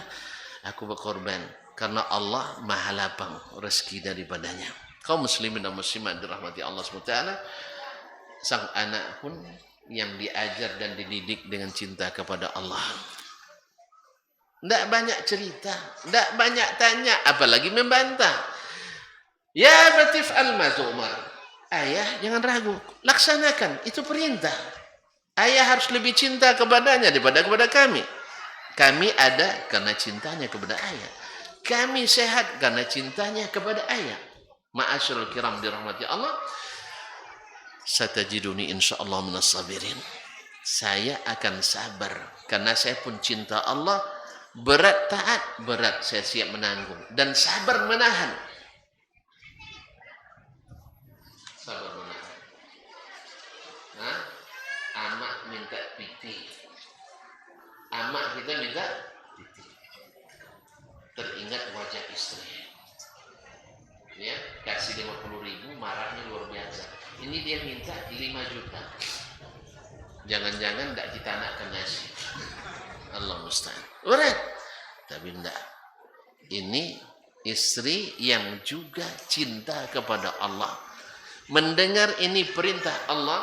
aku berkorban, karena Allah maha lapang rezeki daripadanya. Kaum muslimin dan muslimat dirahmati Allah SWT, sang anak pun yang diajar dan dididik dengan cinta kepada Allah. Tidak banyak cerita, tidak banyak tanya, apalagi membantah. Ya batif al-mazumar. Ayah jangan ragu, laksanakan, itu perintah. Ayah harus lebih cinta kepadanya daripada kepada kami. Kami ada karena cintanya kepada ayah. Kami sehat karena cintanya kepada ayah. Ma'asyiral kiram dirahmati Allah. Satajiduni insyaallah minas sabirin. Saya akan sabar karena saya pun cinta Allah. Berat taat, berat saya siap menanggung dan sabar menahan. Sabar menahan. Nah, amak minta piti. Amak kita minta piti. Teringat wajah istri. Ya, kasih 50.000, marahnya luar biasa. Ini dia minta 5 juta. Jangan-jangan tidak ditanahkan nasi. Allah musta'an. Berat. Tapi tidak. Ini istri yang juga cinta kepada Allah. Mendengar ini perintah Allah,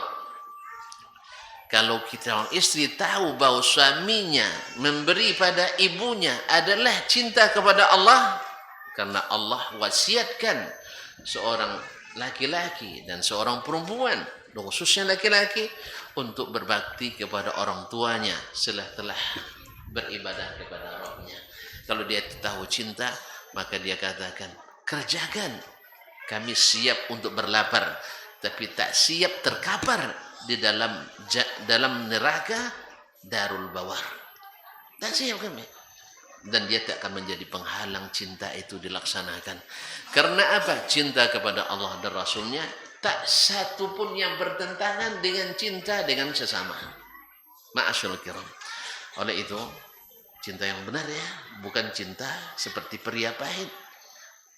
Kalau kita orang istri tahu bahawa suaminya memberi pada ibunya adalah cinta kepada Allah, karena Allah wasiatkan seorang laki-laki dan seorang perempuan, khususnya laki-laki, untuk berbakti kepada orang tuanya setelah beribadah kepada Rabbnya. Kalau dia tahu cinta, maka dia katakan, kerjakan, kami siap untuk berlapar, tapi tak siap terkapar di dalam neraka darul bawar. Tak siap kami. Dan dia tak akan menjadi penghalang cinta itu dilaksanakan. Karena apa? Cinta kepada Allah dan Rasulnya tak satu pun yang bertentangan dengan cinta dengan sesama. Ma'asyarul kiram. Oleh itu, cinta yang benar ya, bukan cinta seperti pria pahit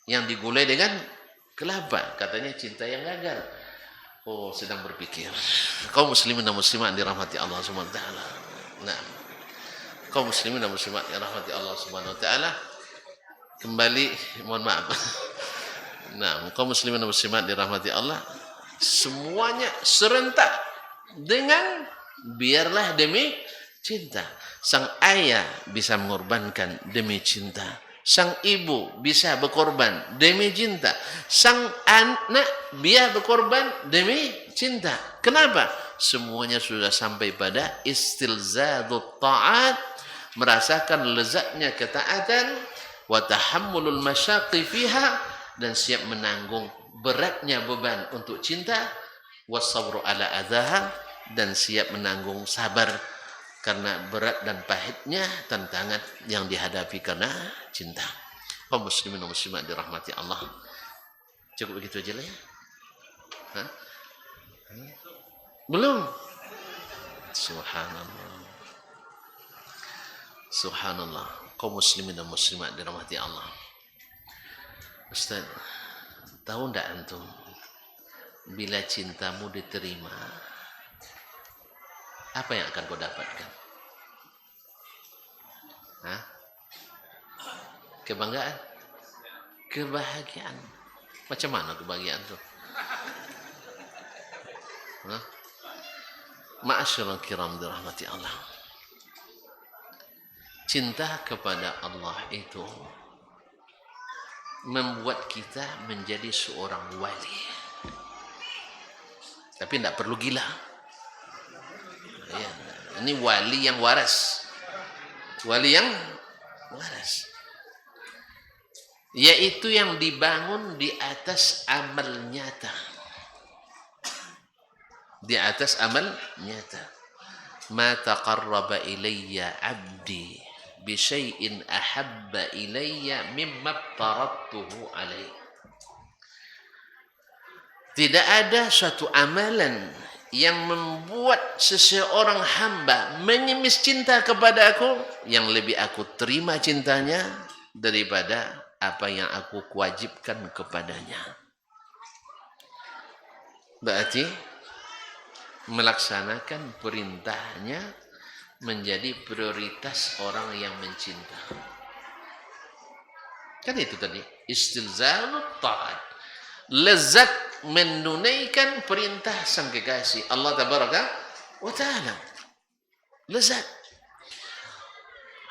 yang digulai dengan kelapa. Katanya cinta yang gagal. Oh, sedang berpikir. Kaum muslimin dan muslimat dirahmati Allah Subhanahu wa taala. Nah, kaum muslimin dan muslimat dirahmati Allah Subhanahu wa taala. Kembali, mohon maaf. Nah, kaum muslimin dan muslimat dirahmati Allah, semuanya serentak dengan biarlah demi cinta. Sang ayah bisa mengorbankan demi cinta. Sang ibu bisa berkorban demi cinta. Sang anak biar berkorban demi cinta. Kenapa? Semuanya sudah sampai pada istilzadut ta'at, merasakan lezatnya ketaatan, wa tahammulul masyaqi fiha, dan siap menanggung beratnya beban untuk cinta, wasabru ala adzaha, dan siap menanggung sabar karena berat dan pahitnya tantangan yang dihadapi karena cinta. Kaum muslimin dan muslimat dirahmati Allah. Cukup begitu aja lah ya? Hah? Belum? Subhanallah. Subhanallah. Kaum muslimin dan muslimat dirahmati Allah. Ustaz, tahu enggak antum, bila cintamu diterima, apa yang akan kau dapatkan? Hah? Kebanggaan? Kebahagiaan. Macam mana kebahagiaan itu? Hah? Ma'asyarul kiram dirahmati Allah. Cinta kepada Allah itu membuat kita menjadi seorang wali. Tapi tidak perlu gila. Ya, ini wali yang waras. Wali yang waras. Yaitu yang dibangun di atas amal nyata. Di atas amal nyata. Ma taqarraba ilayya 'abdi bi syai'in ahabba ilayya mimma tarattuhu alaih. Tidak ada suatu amalan yang membuat seseorang hamba mengemis cinta kepada aku yang lebih aku terima cintanya daripada apa yang aku kewajibkan kepadanya. Berarti melaksanakan perintahnya menjadi prioritas orang yang mencinta. Kan itu tadi istilzamut ta'at, lezat menunaikan perintah sang kekasih Allah tabaraka wa ta'ala. Lezat.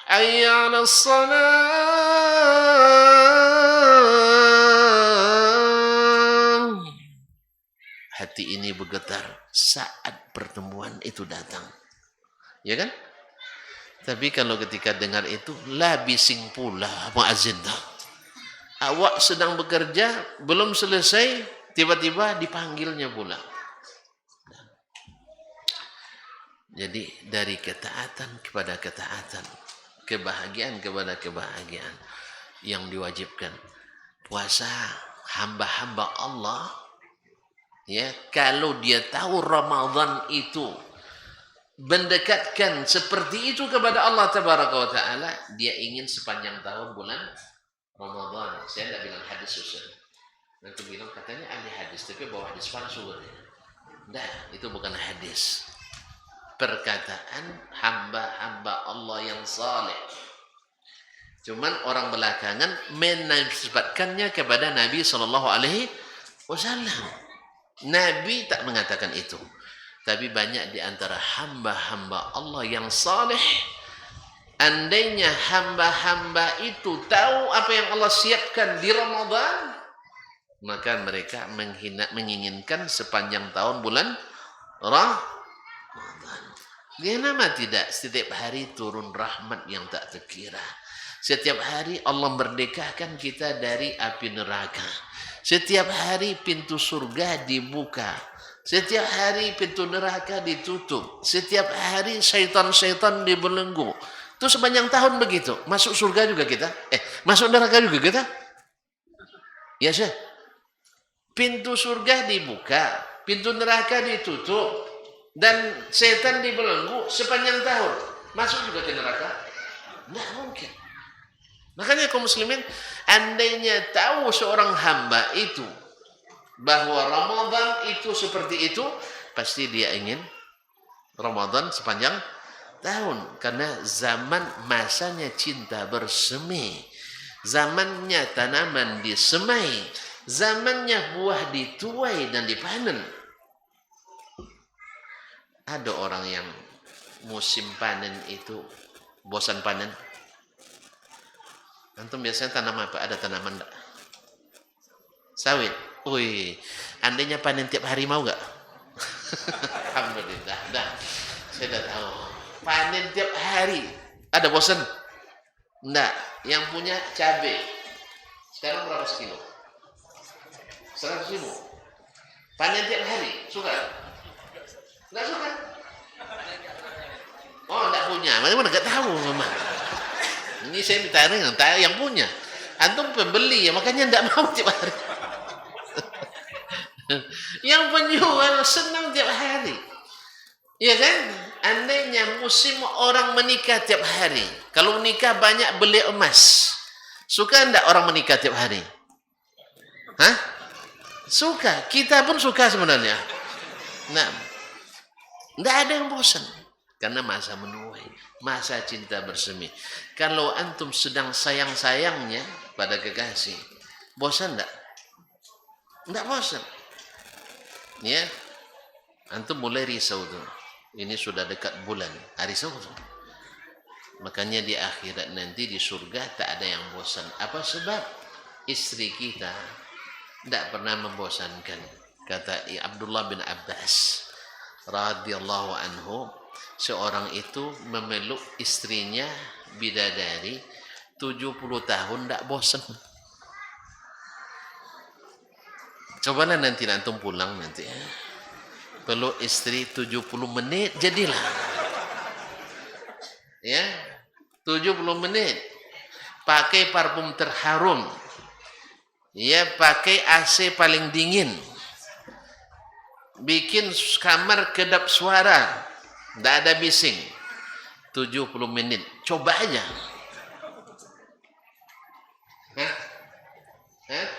Hayya 'alas salam. Hati ini bergetar saat pertemuan itu datang. Ya kan? Tapi kalau ketika dengar itu, la bising pula muazzin. Awak sedang bekerja, belum selesai, tiba-tiba dipanggilnya pula. Jadi dari ketaatan kepada ketaatan, kebahagiaan kepada kebahagiaan yang diwajibkan. Puasa hamba-hamba Allah, ya, kalau dia tahu Ramadan itu mendekatkan seperti itu kepada Allah tabaraka wa taala, dia ingin sepanjang tahun bulan Ramadan. Saya tidak bilang hadis Ustaz. Nanti bilang katanya ahli hadis, tapi bawa hadis palsu. Tidak, itu bukan hadis. Perkataan hamba-hamba Allah yang saleh. Cuman orang belakangan menisbatkannya kepada Nabi SAW. Nabi tak mengatakan itu. Tapi banyak di antara hamba-hamba Allah yang saleh, andainya hamba-hamba itu tahu apa yang Allah siapkan di Ramadan, maka mereka menginginkan sepanjang tahun bulan Ramadan. Kenapa tidak setiap hari turun rahmat yang tak terkira? Setiap hari Allah merdekakan kita dari api neraka. Setiap hari pintu surga dibuka. Setiap hari pintu neraka ditutup. Setiap hari syaitan-syaitan dibelenggu. Itu sepanjang tahun begitu. Masuk surga juga kita. Masuk neraka juga kita. Ya Syekh. Pintu surga dibuka. Pintu neraka ditutup. Dan setan dibelenggu sepanjang tahun. Masuk juga ke neraka? Tidak mungkin. Makanya kaum muslimin, andainya tahu seorang hamba itu bahwa Ramadan itu seperti itu, pasti dia ingin Ramadan sepanjang tahun. Karena zaman masanya cinta bersemi, zamannya tanaman disemai, zamannya buah dituai dan dipanen. Ada orang yang musim panen itu bosan panen. Antum biasanya tanam apa? Ada tanaman enggak? Sawit. Wih, andainya panen tiap hari mau enggak? Alhamdulillah. Dah, saya dah tahu. Panen tiap hari. Ada bosan? Enggak. Yang punya cabai. Sekarang berapa sekilo? 100 ribu. Panen tiap hari. Suka? Enggak suka? Oh, enggak punya. Mana enggak tahu memang. Ini saya ditanya yang punya. Antum pembeli ya, makanya enggak mau tiap hari. Yang penjual senang tiap hari. Ya kan? Andainya musim orang menikah tiap hari. Kalau menikah banyak beli emas. Suka enggak orang menikah tiap hari? Hah? Suka. Kita pun suka sebenarnya. Nah, enggak ada yang bosan. Karena masa menuai, masa cinta bersemi. Kalau antum sedang sayang-sayangnya pada kekasih, bosan enggak? Enggak bosan. Ya, antum mulai risau tuh. Ini sudah dekat bulan, risau tuh. Makanya di akhirat nanti di surga tak ada yang bosan. Apa sebab? Istri kita tidak pernah membosankan. Kata Abdullah bin Abbas radhiyallahu anhu, seorang itu memeluk istrinya bidadari 70 tahun tidak bosan. Cobalah nanti antum pulang nanti, peluk istri 70 menit jadilah. Ya, 70 menit. Pakai parfum terharum. Ya, pakai AC paling dingin. Bikin kamar kedap suara. Tidak ada bising. 70 menit. Coba aja.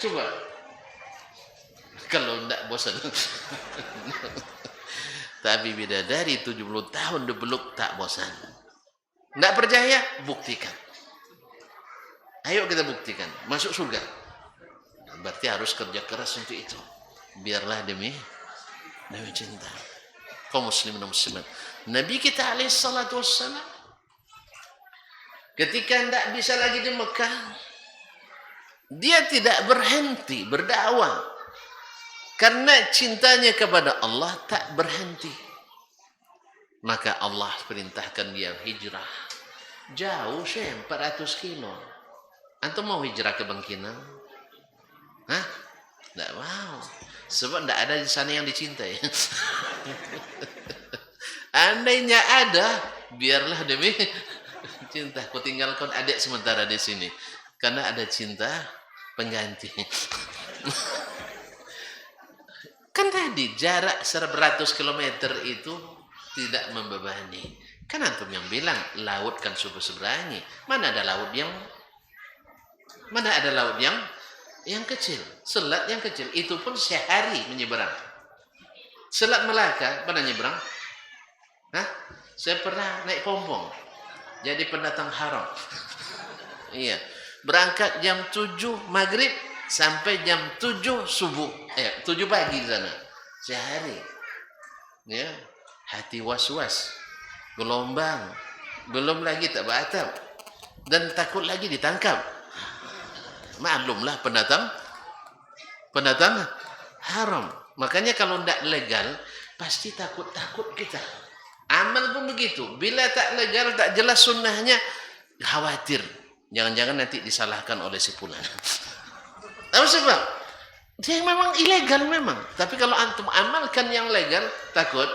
Coba. Kalau tidak bosan. Tapi bidadari 70 tahun dipeluk tak bosan. Tidak percaya? Buktikan. Ayo kita buktikan. Masuk surga. Berarti harus kerja keras untuk itu. Biarlah demi cinta. Kaum muslimin dan muslimat. Nabi kita alaihissalatu wassalam ketika tidak bisa lagi di Mekah, dia tidak berhenti berdakwah karena cintanya kepada Allah tak berhenti. Maka Allah perintahkan dia hijrah jauh, 400 kilo. Antum mau hijrah ke Bangkinang? Hah? Tidak mau. Sebab tidak ada di sana yang dicintai. Andainya ada, biarlah demi cinta. Ku tinggalkan adik sementara di sini. Karena ada cinta pengganti. Kan tadi jarak 100 km itu tidak membebani. Kan antum yang bilang laut kan seberangi. Mana ada laut yang kecil, selat yang kecil, itu pun sehari menyeberang. Selat Melaka pernah nyeberang? Hah? Saya pernah naik pompong, jadi pendatang haram. Iya, berangkat jam 7 maghrib sampai jam 7 subuh, 7 pagi di sana, sehari. Ya, hati was-was, gelombang, belum lagi tak beratap, dan takut lagi ditangkap. Maklumlah pendatang haram. Makanya kalau tidak legal, pasti takut-takut kita. Amal pun begitu. Bila tak legal, tak jelas sunnahnya, khawatir. Jangan-jangan nanti disalahkan oleh si fulan. Apa sebab? Dia memang ilegal memang. Tapi kalau antum amalkan yang legal, takut.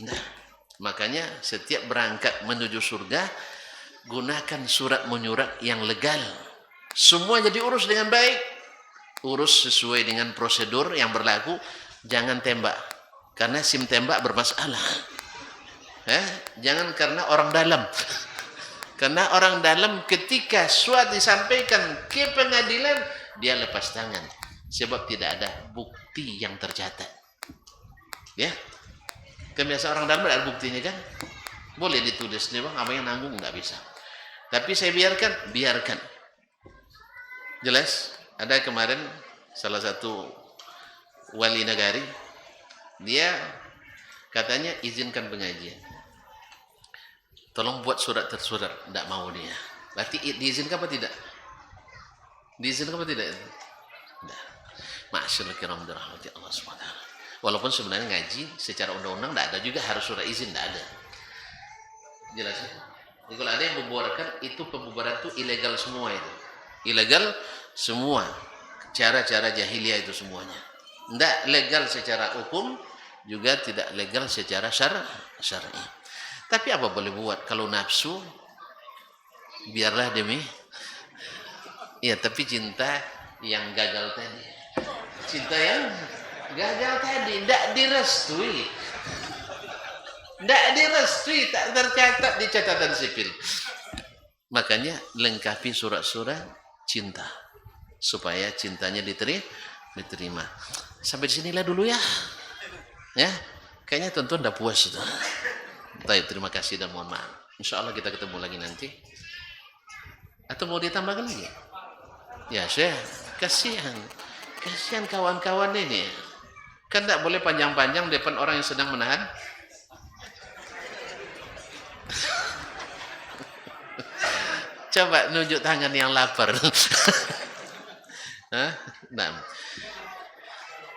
Nah, makanya setiap berangkat menuju surga, gunakan surat menyurat yang legal. Semua jadi urus dengan baik. Urus sesuai dengan prosedur yang berlaku. Jangan tembak. Karena SIM tembak bermasalah. Jangan karena orang dalam. Karena orang dalam ketika suatu disampaikan ke pengadilan, dia lepas tangan. Sebab tidak ada bukti yang tercatat. Ya. Kebiasaan orang dalam ada buktinya kan? Boleh ditulis nih bang, apa yang nanggung nggak bisa. Tapi saya biarkan. Jelas? Ada kemarin salah satu wali negari, dia katanya izinkan pengajian. Tolong buat surat tersurat, tidak mau dia. Berarti diizinkan apa tidak? Diizinkan apa tidak? Tidak. Ma'asyiral kiram dirahmati Allah SWT. Walaupun sebenarnya ngaji secara undang-undang tidak ada juga harus surat izin, tidak ada. Jelas ya? Jadi kalau ada yang membubarkan, itu pembubaran itu ilegal semua itu. Ilegal semua. Cara-cara jahiliyah itu semuanya. Tidak legal secara hukum, juga tidak legal secara syar'i. Tapi apa boleh buat kalau nafsu, biarlah demi. Ya, tapi cinta yang gagal tadi. Cinta yang gagal tadi tidak direstui. Tidak direstui, tak tercatat di catatan sipil. Makanya lengkapi surat-surat cinta supaya cintanya diterima. Sampai di sinilah dulu ya. Ya, kayaknya tuan-tuan udah puas itu. Baik, terima kasih dan mohon maaf. Insya Allah kita ketemu lagi nanti. Atau mau ditambahkan lagi? Ya, saya kasihan kawan-kawan ini. Kan tidak boleh panjang-panjang depan orang yang sedang menahan. Coba nunjuk tangan yang lapar. Nah,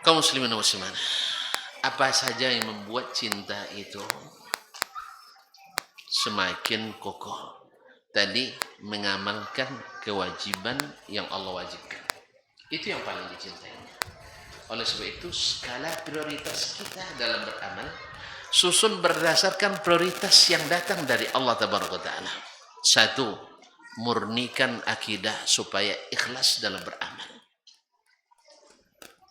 kaum muslimin dan muslimat, apa saja yang membuat cinta itu semakin kokoh? Tadi mengamalkan kewajiban yang Allah wajibkan. Itu yang paling dicintainya. Oleh sebab itu skala prioritas kita dalam beramal susun berdasarkan prioritas yang datang dari Allah Tabaraka Ta'ala. Satu, murnikan akidah supaya ikhlas dalam beramal.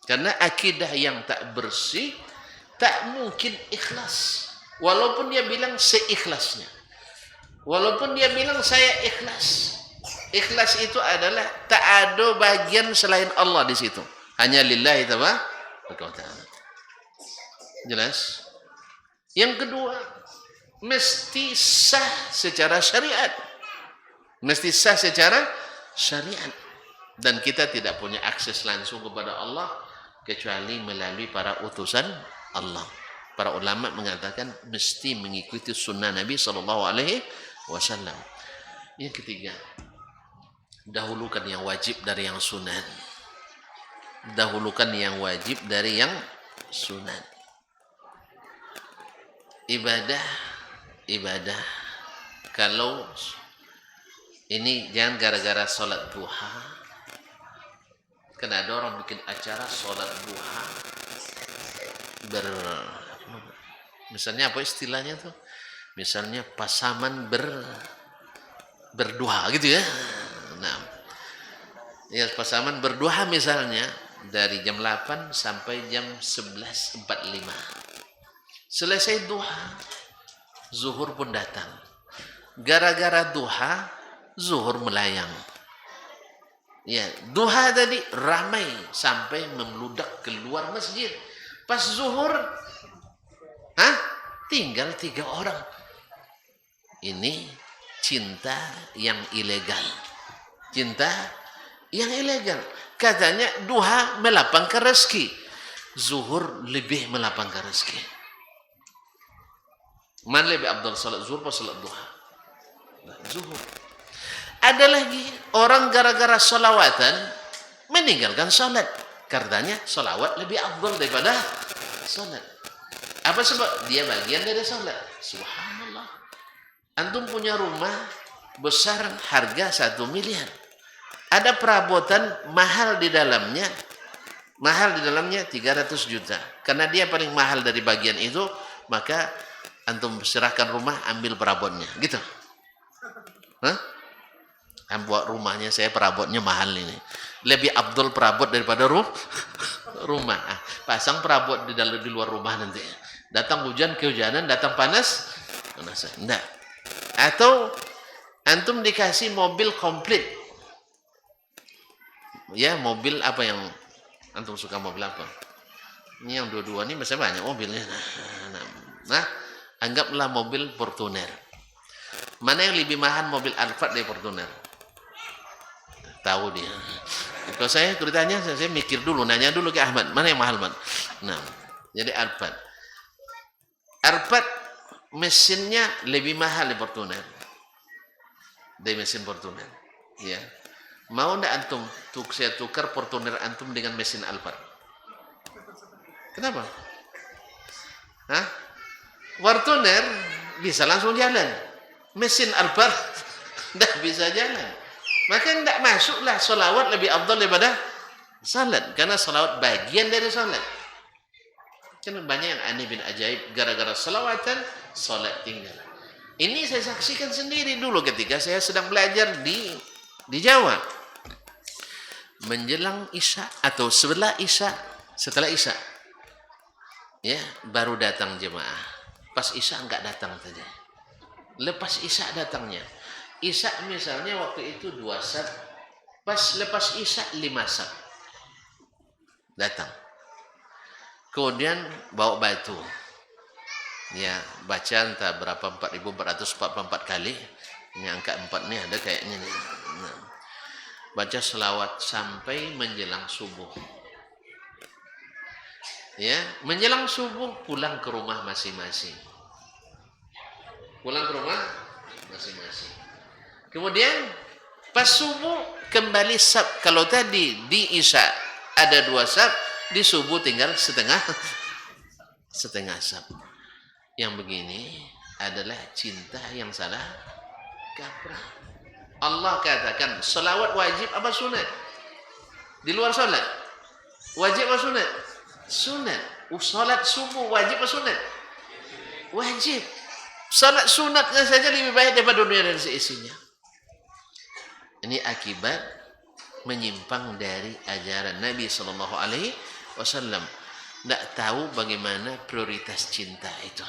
Karena akidah yang tak bersih tak mungkin ikhlas. Walaupun dia bilang seikhlasnya. Walaupun dia bilang saya ikhlas. Ikhlas itu adalah tak ada bagian selain Allah di situ. Hanya lillahi ta'ala. Jelas? Yang kedua, mesti sah secara syariat. Mesti sah secara syariat. Dan kita tidak punya akses langsung kepada Allah kecuali melalui para utusan Allah. Para ulama mengatakan mesti mengikuti sunnah Nabi SAW. Yang ketiga, dahulukan yang wajib dari yang sunat. Dahulukan yang wajib dari yang sunat. Ibadah. Kalau ini jangan gara-gara sholat duha. Kan ada orang bikin acara sholat duha. Misalnya apa istilahnya tuh? Misalnya pasaman berduha gitu ya. Nah, ya pasaman berduha misalnya dari jam 8 sampai jam 11.45. Selesai duha, zuhur pun datang. Gara-gara duha, zuhur melayang. Ya, duha tadi ramai sampai memeludak keluar masjid. Pas zuhur, tinggal 3 orang. Ini cinta yang ilegal. Cinta yang ilegal. Katanya duha melapangkan rezeki. Zuhur lebih melapangkan rezeki. Mana lebih afdal, salat zuhur atau salat duha? Zuhur. Ada lagi orang gara-gara salawatan meninggalkan salat. Karenanya salawat lebih afdal daripada salat. Apa sebab? Dia bagian dari salat. Subhanallah. Antum punya rumah besar harga 1 miliar. Ada perabotan mahal di dalamnya. Mahal di dalamnya 300 juta. Karena dia paling mahal dari bagian itu, maka antum serahkan rumah, ambil perabotnya. Gitu. Hah? Buat rumahnya saya perabotnya mahal ini. Lebih afdal perabot daripada rumah. Pasang perabot di luar rumah nanti. Datang hujan, kehujanan, datang panas. Enggak. Atau antum dikasih mobil komplit. Ya, mobil apa yang antum suka, mobil apa? Ini yang dua-dua ini masih banyak mobilnya. Nah, anggaplah mobil Fortuner. Mana yang lebih mahal, mobil Alphard dari Fortuner? Tahu dia. Kalau saya ceritanya, saya mikir dulu, nanya dulu ke Ahmad, mana yang mahal, Man? Nah, jadi Alphard. Alphard mesinnya lebih mahal dari Fortuner. Dari mesin Fortuner. Ya. Mau ndak antum saya tukar Fortuner antum dengan mesin Alphard? Kenapa? Hah? Fortuner bisa langsung jalan. Mesin Alphard tidak bisa jalan. Maka tidak masuklah salawat lebih afdal daripada salat. Karena salawat bagian dari salat. Karena banyak yang aneh bin ajaib. Gara-gara salawatan, salat tinggal. Ini saya saksikan sendiri dulu ketika saya sedang belajar di Jawa. Menjelang Isya atau setelah Isya. Ya, baru datang jemaah. Pas Isya enggak datang saja. Lepas Isya datangnya. Isya misalnya waktu itu 2 sab. Pas lepas Isya 5 sab. Datang. Kemudian bawa batu. Ya, baca entah berapa 4.444 kali. Ini angka 4 nih ada kayaknya nih. Nah, baca selawat sampai menjelang subuh. Ya, menjelang subuh pulang ke rumah masing-masing. Pulang ke rumah masing-masing. Kemudian pas subuh kembali sab. Kalau tadi di Isya ada 2 sab, di subuh tinggal setengah sab. Yang begini adalah cinta yang salah kaprah. Allah katakan selawat wajib apa sunat? Di luar salat wajib apa sunat? Sunat. Salat subuh wajib apa sunat? Wajib. Salat sunatnya saja lebih baik daripada dunia dan seisinya. Ini akibat menyimpang dari ajaran Nabi SAW. Tidak tahu bagaimana prioritas cinta itu.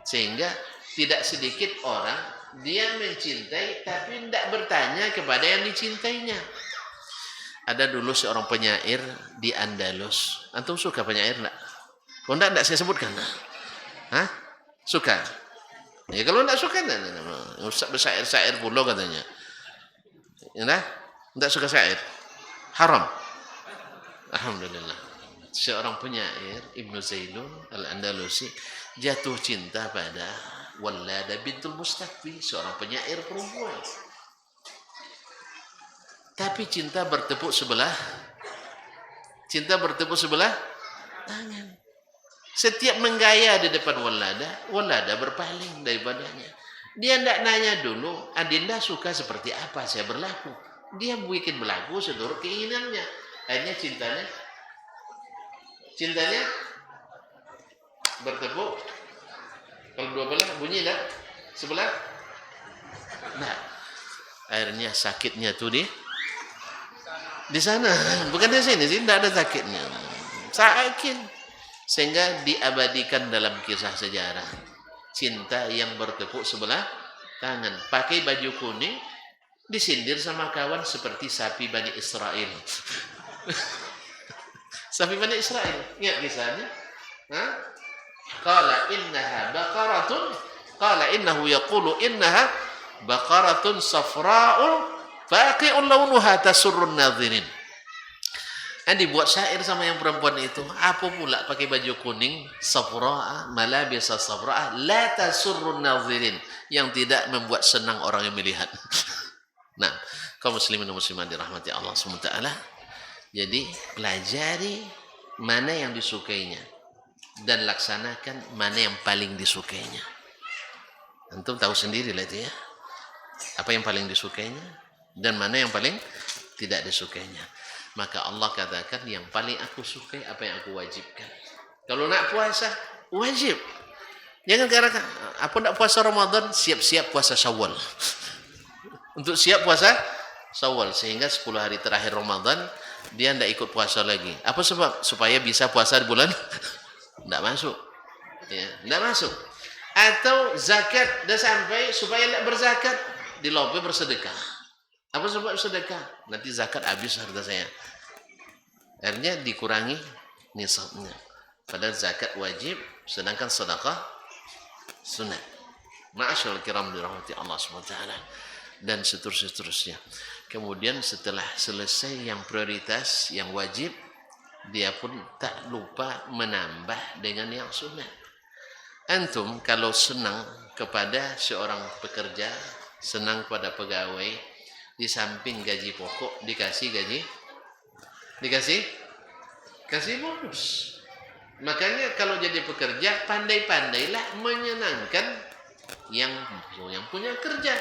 Sehingga tidak sedikit orang dia mencintai tapi tidak bertanya kepada yang dicintainya. Ada dulu seorang penyair di Andalus. Antum suka penyair enggak? Kalau enggak saya sebutkan. Hah? Suka? Ya kalau enggak suka usah bersair-sair pula katanya. Enggak suka syair. Haram. Alhamdulillah. Seorang penyair Ibnu Zailun Al-Andalusi jatuh cinta pada Wallada bintul Mustaqfi, seorang penyair perempuan. Tapi cinta bertepuk sebelah tangan. Setiap menggaya di depan Wallada berpaling daripadanya. Dia tidak nanya dulu, Adinda suka seperti apa saya berlaku. Dia bikin berlaku seluruh keinginannya. Akhirnya cintanya bertepuk. Kalau dua belah bunyi tak? Sebelah? Nah, akhirnya sakitnya tuh di sana, bukan di sini sih, tidak ada sakitnya. Sakit. Sehingga diabadikan dalam kisah sejarah. Cinta yang bertepuk sebelah tangan. Pakai baju kuning, disindir sama kawan seperti sapi Bani Israel. Sapi Bani Israel. Ingat kisahnya? Qala innaha baqaratun. Qala innahu yaqulu innaha baqaratun safra'un faqi'un launuha tasurrun nadhirin. Dibuat syair sama yang perempuan itu. Apa pula pakai baju kuning, safra'a, malabisa safra'a, la tasurrun nazirin, yang tidak membuat senang orang yang melihat. Nah, kaum muslimin dan muslimat dirahmati Allah SWT. Jadi, pelajari mana yang disukainya dan laksanakan mana yang paling disukainya. Antum tahu sendiri lah itu ya. Apa yang paling disukainya dan mana yang paling tidak disukainya. Maka Allah katakan yang paling aku sukai apa yang aku wajibkan. Kalau nak puasa, wajib. Jangan katakan, apa nak puasa Ramadan, siap-siap puasa Syawal. Untuk siap puasa Syawal, sehingga 10 hari terakhir Ramadan, dia tidak ikut puasa lagi. Apa sebab? Supaya bisa puasa di bulan? Tidak masuk. Ya, tidak masuk. Atau zakat dah sampai, supaya tidak berzakat, dilope bersedekah. Apa sebab sedekah? Nanti zakat habis harta saya. Akhirnya dikurangi nisabnya. Padahal zakat wajib, sedangkan sedekah sunat. Ma'asyarul kiram dirahmati Allah SWT. Dan seterusnya. Kemudian setelah selesai yang prioritas, yang wajib, dia pun tak lupa menambah dengan yang sunat. Antum kalau senang kepada seorang pekerja, senang kepada pegawai, di samping gaji pokok dikasih bonus. Makanya kalau jadi pekerja, pandai-pandailah menyenangkan yang punya kerja.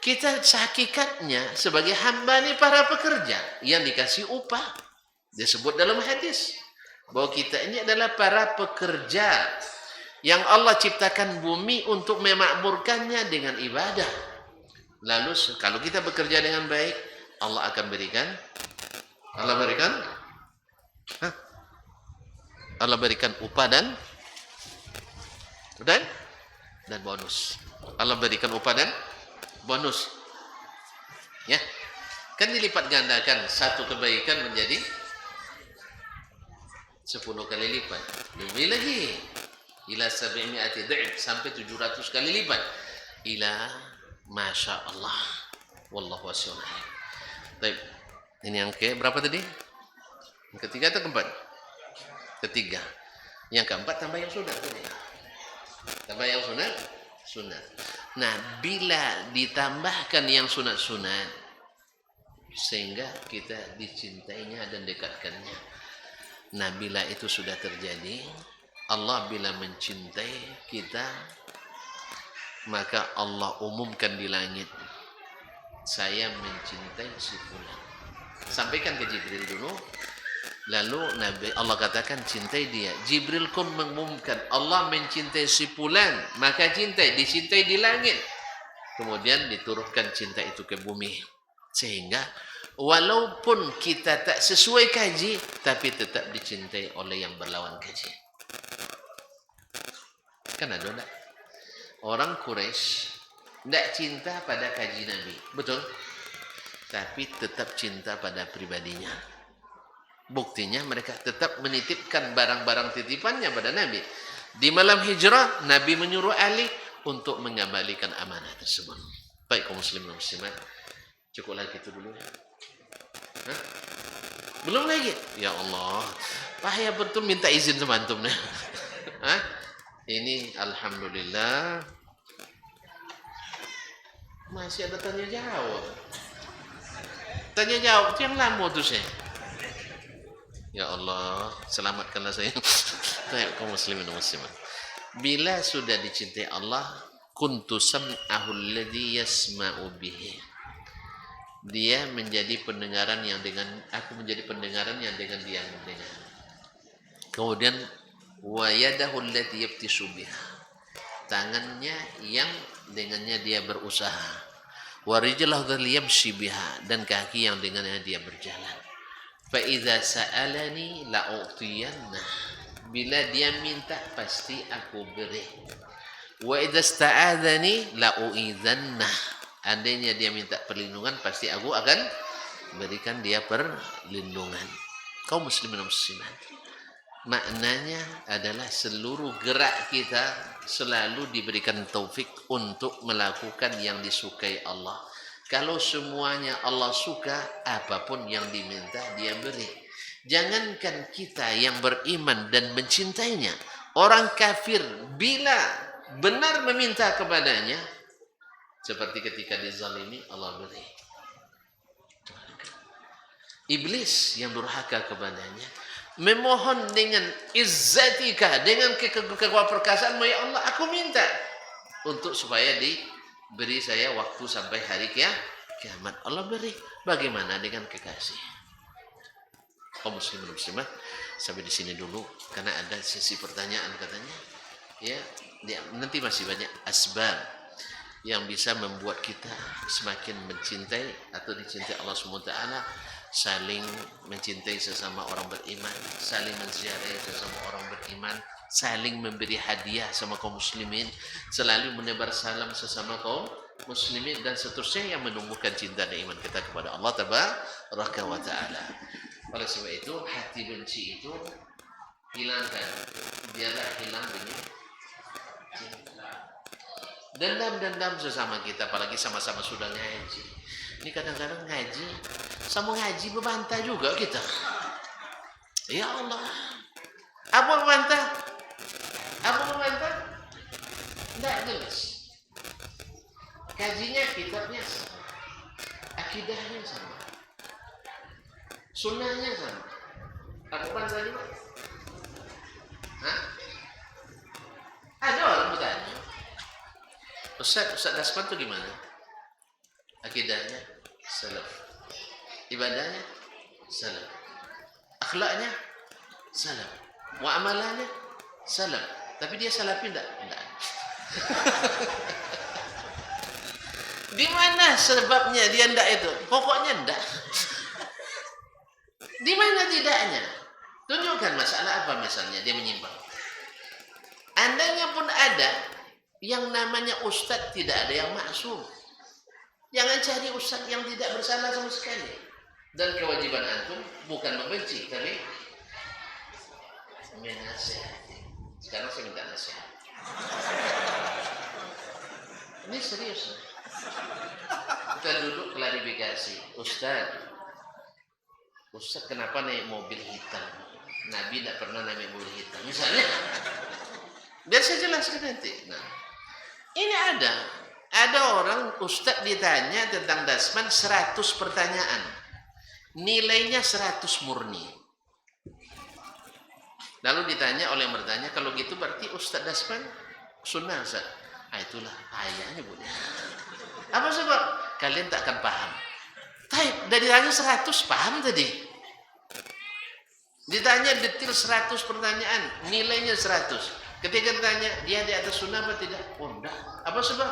Kita hakikatnya sebagai hamba ini para pekerja yang dikasih upah. Disebut dalam hadis bahwa kita ini adalah para pekerja yang Allah ciptakan bumi untuk memakmurkannya dengan ibadah. Lalu kalau kita bekerja dengan baik, Allah akan berikan upah dan bonus. Allah berikan upah dan bonus. Ya. Kan dilipat gandakan satu kebaikan menjadi 10 kali lipat. Lebih lagi. Ila 700 dha'if, sampai 700 kali lipat. Ila Masya Allah. Wallahu wasi'un alim. Baik. Ini yang berapa tadi? Yang ketiga atau keempat? Ketiga. Yang keempat tambah yang sunat tadi. Tambah yang sunat. Nah, bila ditambahkan yang sunat-sunat, sehingga kita dicintainya dan dekatkannya. Nah, bila itu sudah terjadi, Allah bila mencintai kita, maka Allah umumkan di langit, saya mencintai si fulan. Sampaikan ke Jibril dulu. Lalu Allah katakan cintai dia. Jibril pun mengumumkan Allah mencintai si fulan, maka dicintai di langit. Kemudian diturunkan cinta itu ke bumi. Sehingga walaupun kita tak sesuai kaji, tapi tetap dicintai oleh yang berlawan kaji. Kan ada tak? Orang Quraisy tidak cinta pada kaji Nabi, betul? Tapi tetap cinta pada pribadinya. Buktinya mereka tetap menitipkan barang-barang titipannya pada Nabi. Di malam hijrah, Nabi menyuruh Ali untuk mengembalikan amanah tersebut. Baik kaum muslimin dan muslimat, cukup lagi itu dulu ya. Hah? Belum lagi? Ya Allah, bahaya betul minta izin sama antum nih. Hah? Ini alhamdulillah masih ada tanya jawab. Tanya jawab itu yang lama tuh saya. Ya Allah, selamatkanlah saya. Baik kaum muslimin dan muslimat. Bila sudah dicintai Allah, kuntu sam'ahu alladhi yasma'u bihi. Dia menjadi pendengaran yang dengan aku menjadi pendengaran yang dengan dia mendengar. Kemudian wa yadahu allati yabtishu biha, tangannya yang dengannya dia berusaha, wa rijlahu allati yamshi biha, dan kaki yang dengannya dia berjalan. Fa idza sa'alani la'utiyanna, bila dia minta pasti aku beri. Wa idza sta'adzani la'uidzanna, andainya dia minta perlindungan pasti aku akan berikan dia perlindungan. Kaum muslimin dan muslimat, maknanya adalah seluruh gerak kita selalu diberikan taufik untuk melakukan yang disukai Allah. Kalau semuanya Allah suka, apapun yang diminta dia beri. Jangankan kita yang beriman dan mencintainya, orang kafir bila benar meminta kepadanya, seperti ketika dizalimi, Allah beri. Iblis yang durhaka kepadanya, memohon dengan izzatika, dengan keperkasaanmu, ya Allah, aku minta untuk supaya diberi saya waktu sampai hari kiamat. Allah beri. Bagaimana dengan kekasih? Kaum muslimin muslimah, sampai di sini dulu karena ada sesi pertanyaan katanya. Ya, nanti masih banyak asbab yang bisa membuat kita semakin mencintai atau dicintai Allah SWT, saling mencintai sesama orang beriman, saling menziarahi sesama orang beriman, saling memberi hadiah sama kaum muslimin, selalu menebar salam sesama kaum muslimin, dan seterusnya yang menumbuhkan cinta dan iman kita kepada Allah Tabaraka wa Ta'ala. Oleh sebab itu, hati benci itu hilangkan, biarlah hilang dengan cinta. Dendam-dendam sesama kita, apalagi sama-sama sudah ngaji. Ini kadang-kadang ngaji, sama ngaji berbantah juga kita. Ya Allah, apa berbantah? Apa berbantah? Tidak jelas. Kajinya, kitabnya sama, akidahnya sama, sunnahnya sama. Aku bantah juga. Hah? Ada orang bertanya, Ustaz Dasman itu gimana? Akidahnya salaf, ibadahnya salaf, akhlaknya salaf, muamalannya salaf. Tapi dia salafi enggak? Enggak. Di mana sebabnya dia enggak itu? Pokoknya enggak. Di mana tidaknya? Tunjukkan masalah apa misalnya dia menyimpang. Andainya pun ada yang namanya ustadz, tidak ada yang maksum. Jangan cari ustadz yang tidak bersalah sama sekali. Dan kewajiban antum bukan membenci, tapi menasihati. Sekarang saya minta nasihat. Ini serius. Kita duduk klarifikasi. Ustadz kenapa naik mobil hitam? Nabi tidak pernah naik mobil hitam. Misalnya, biar saya jelaskan nanti. Nah, ini ada orang ustadz ditanya tentang Dasman 100 pertanyaan, nilainya 100 murni. Lalu ditanya oleh yang bertanya, kalau gitu berarti Ustadz Dasman sunnah, Ustaz? Itulah ayahnya, Bu. Apa sebab? Kalian tak akan paham. Taib, dari ditanya 100 paham tadi. Ditanya detil 100 pertanyaan, nilainya 100. Ketika ditanya, dia di atas sunnah apa tidak? Oh, enggak. Apa sebab?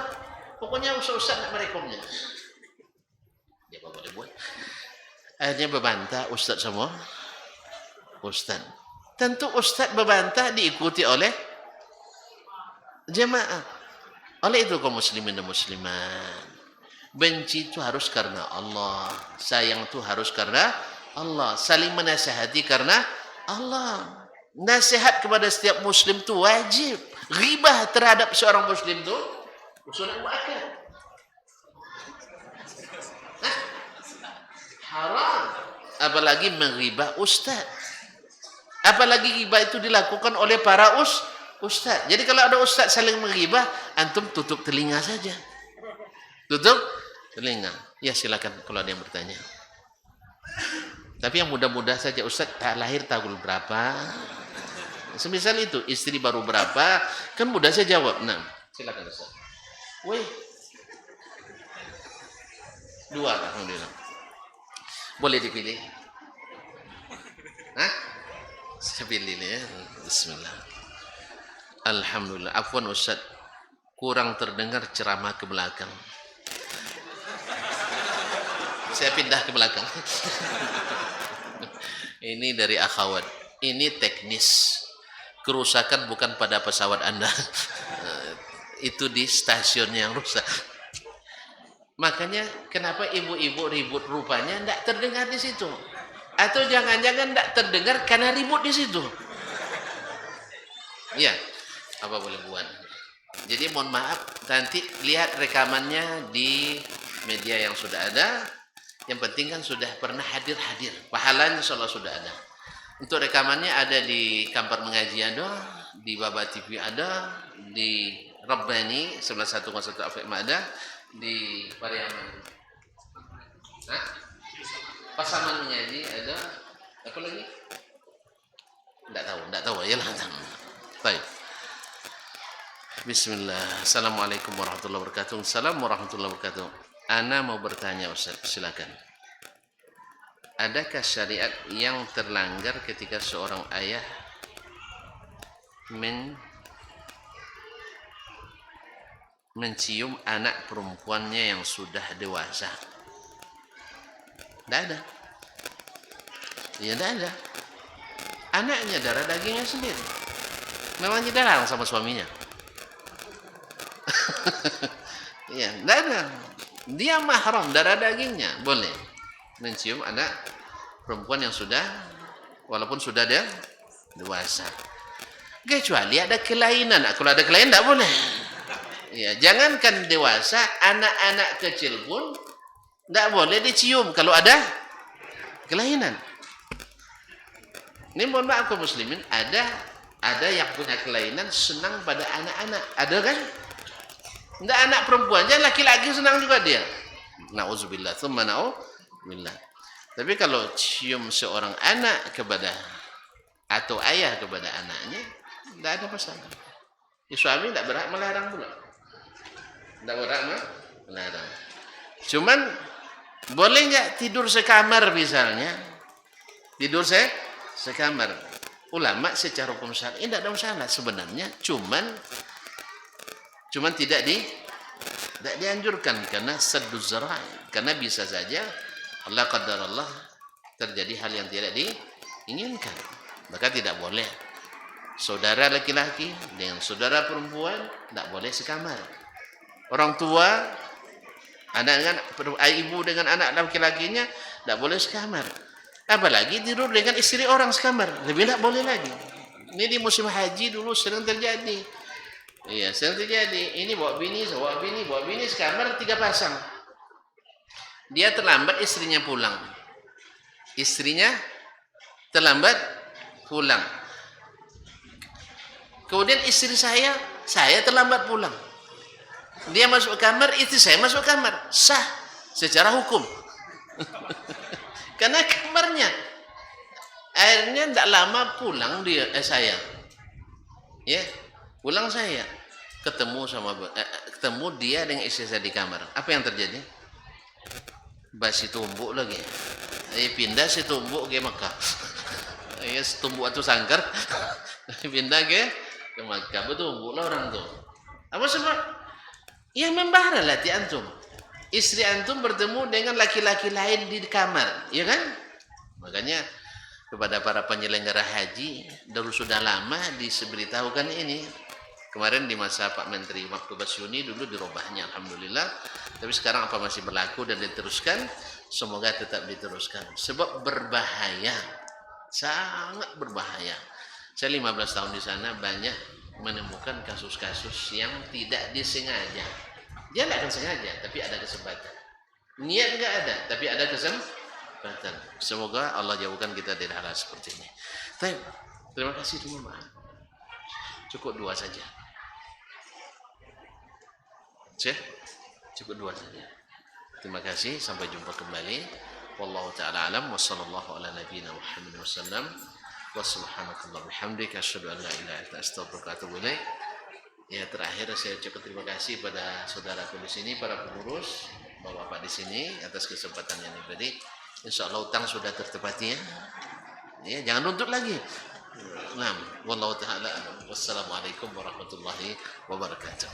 Pokoknya Ustaz nak merekomnya. Dia apa boleh buat? Akhirnya berbantah Ustaz semua. Ustaz. Tentu Ustaz berbantah diikuti oleh jemaah. Oleh itu kaum muslimin dan muslimat, benci itu harus karena Allah, sayang itu harus karena Allah, saling menasihati karena Allah. Nasihat kepada setiap muslim itu wajib. Ghibah terhadap seorang muslim itu sunnah muakkad. Haram. Apalagi menghibah ustaz. Apalagi ghibah itu dilakukan oleh para ustaz. Jadi kalau ada ustaz saling menghibah, antum tutup telinga saja. Tutup telinga. Ya silakan kalau ada yang bertanya. Tapi yang mudah-mudah saja, ustaz lahir tahun berapa? Semisal itu, istri baru berapa? Kan mudah saya jawab. Nah, silakan ustaz. Weh. 2, alhamdulillah. Boleh dipilih? Hah? Saya pilih nih ya. Bismillah. Alhamdulillah. Afwan Ustaz, kurang terdengar ceramah ke belakang. Saya pindah ke belakang. Ini dari akhwat. Ini teknis. Kerusakan bukan pada pesawat Anda. Itu di stasiunnya yang rusak. Makanya kenapa ibu-ibu ribut, rupanya tidak terdengar di situ. Atau jangan-jangan tidak terdengar karena ribut di situ. Ya, apa boleh buat. Jadi mohon maaf, nanti lihat rekamannya di media yang sudah ada. Yang penting kan sudah pernah hadir-hadir. Pahalanya insya Allah sudah ada. Untuk rekamannya ada di Kampar Mengaji ada, di Baba TV ada, di Rabbani 1101 FM ada, di Pariaman. Pasaman Mengaji ada, apa lagi? Enggak tahu ya lah. Baik. Bismillah. Assalamualaikum warahmatullahi wabarakatuh. Assalamualaikum warahmatullahi wabarakatuh. Ana mau bertanya Ustaz, silakan. Adakah syariat yang terlanggar ketika seorang ayah mencium anak perempuannya yang sudah dewasa? Tidak ada. Ya tidak ada. Anaknya darah dagingnya sendiri. Memang tidak larang sama suaminya. Ya, tidak ada. Dia mahram darah dagingnya, boleh mencium anak perempuan yang sudah, walaupun sudah dia dewasa. Kecuali ada kelainan. Kalau ada kelainan tidak boleh. Ya, jangankan dewasa, anak-anak kecil pun tidak boleh dicium kalau ada kelainan. Ini mohon maaf kaum muslimin, ada yang punya kelainan senang pada anak-anak. Ada kan? Tidak anak perempuan, jangan laki-laki senang juga dia. Na'udzubillah, thumma na'udzubillah. Tapi kalau cium seorang anak kepada atau ayah kepada anaknya, tidak ada masalah. Suami tidak berhak melarang pula. Tidak berhak melarang. Cuman boleh nggak tidur sekamar misalnya? Tidur sekamar. Ulama secara hukum syar'i tidak ada masalah sebenarnya. Cuman tidak dianjurkan karena sadduz zara'i. Karena bisa saja Allah qadarallah terjadi hal yang tidak diinginkan. Maka tidak boleh saudara laki-laki dengan saudara perempuan tidak boleh sekamar. Orang tua ibu dengan anak laki-lakinya tidak boleh sekamar. Apalagi tidur dengan istri orang sekamar, lebih tidak boleh lagi. Ini di musim haji dulu sering terjadi. Iya, sering terjadi. Ini bawa bini sekamar 3 pasang. Dia terlambat, istrinya pulang. Istrinya terlambat pulang. Kemudian istri saya terlambat pulang. Dia masuk kamar, istri saya masuk kamar. Sah secara hukum. Karena kamarnya. Akhirnya tidak lama pulang saya. Ya, pulang saya. Ketemu dia dengan istri saya di kamar. Apa yang terjadi? Basi tumbuk lagi. Pindah si tumbuk ke Mekah. Ya, tumbuk atau sangkar. Pindah ke Mekah. Betumbuk lah orang tu. Apa sebab? Ya membara lah ti antum. Istri antum bertemu dengan laki-laki lain di kamar, ya kan? Makanya kepada para penyelenggara haji dulu sudah lama diberitahukan ini. Kemarin di masa Pak Menteri waktu Basyuni dulu dirubahnya, alhamdulillah. Tapi sekarang apa masih berlaku dan diteruskan? Semoga tetap diteruskan. Sebab berbahaya, sangat berbahaya. Saya 15 tahun di sana banyak menemukan kasus-kasus yang tidak disengaja. Dia tidak akan sengaja, tapi ada kesempatan. Niat enggak ada, tapi ada kesempatan. Semoga Allah jauhkan kita dari hal seperti ini. Terima kasih dulu, Pak. Cukup 2 saja. Cukup 2 saja. Terima kasih, sampai jumpa kembali. Wallahu ta'ala alam wa sallallahu ala nabiyina Muhammad wasallam. Wa subhanakallah bihamdika asyhadu an la ilaha illa anta astaghfiruka wa atubu ilaik. Ya, terakhir saya ucapkan terima kasih pada saudaraku di sini, para pengurus, bapak-bapak di sini atas kesempatan yang diberi. Insyaallah utang sudah tertepati ya. Ya, jangan nuntut lagi. Nah, wallahu taala. Wassalamualaikum warahmatullahi wabarakatuh.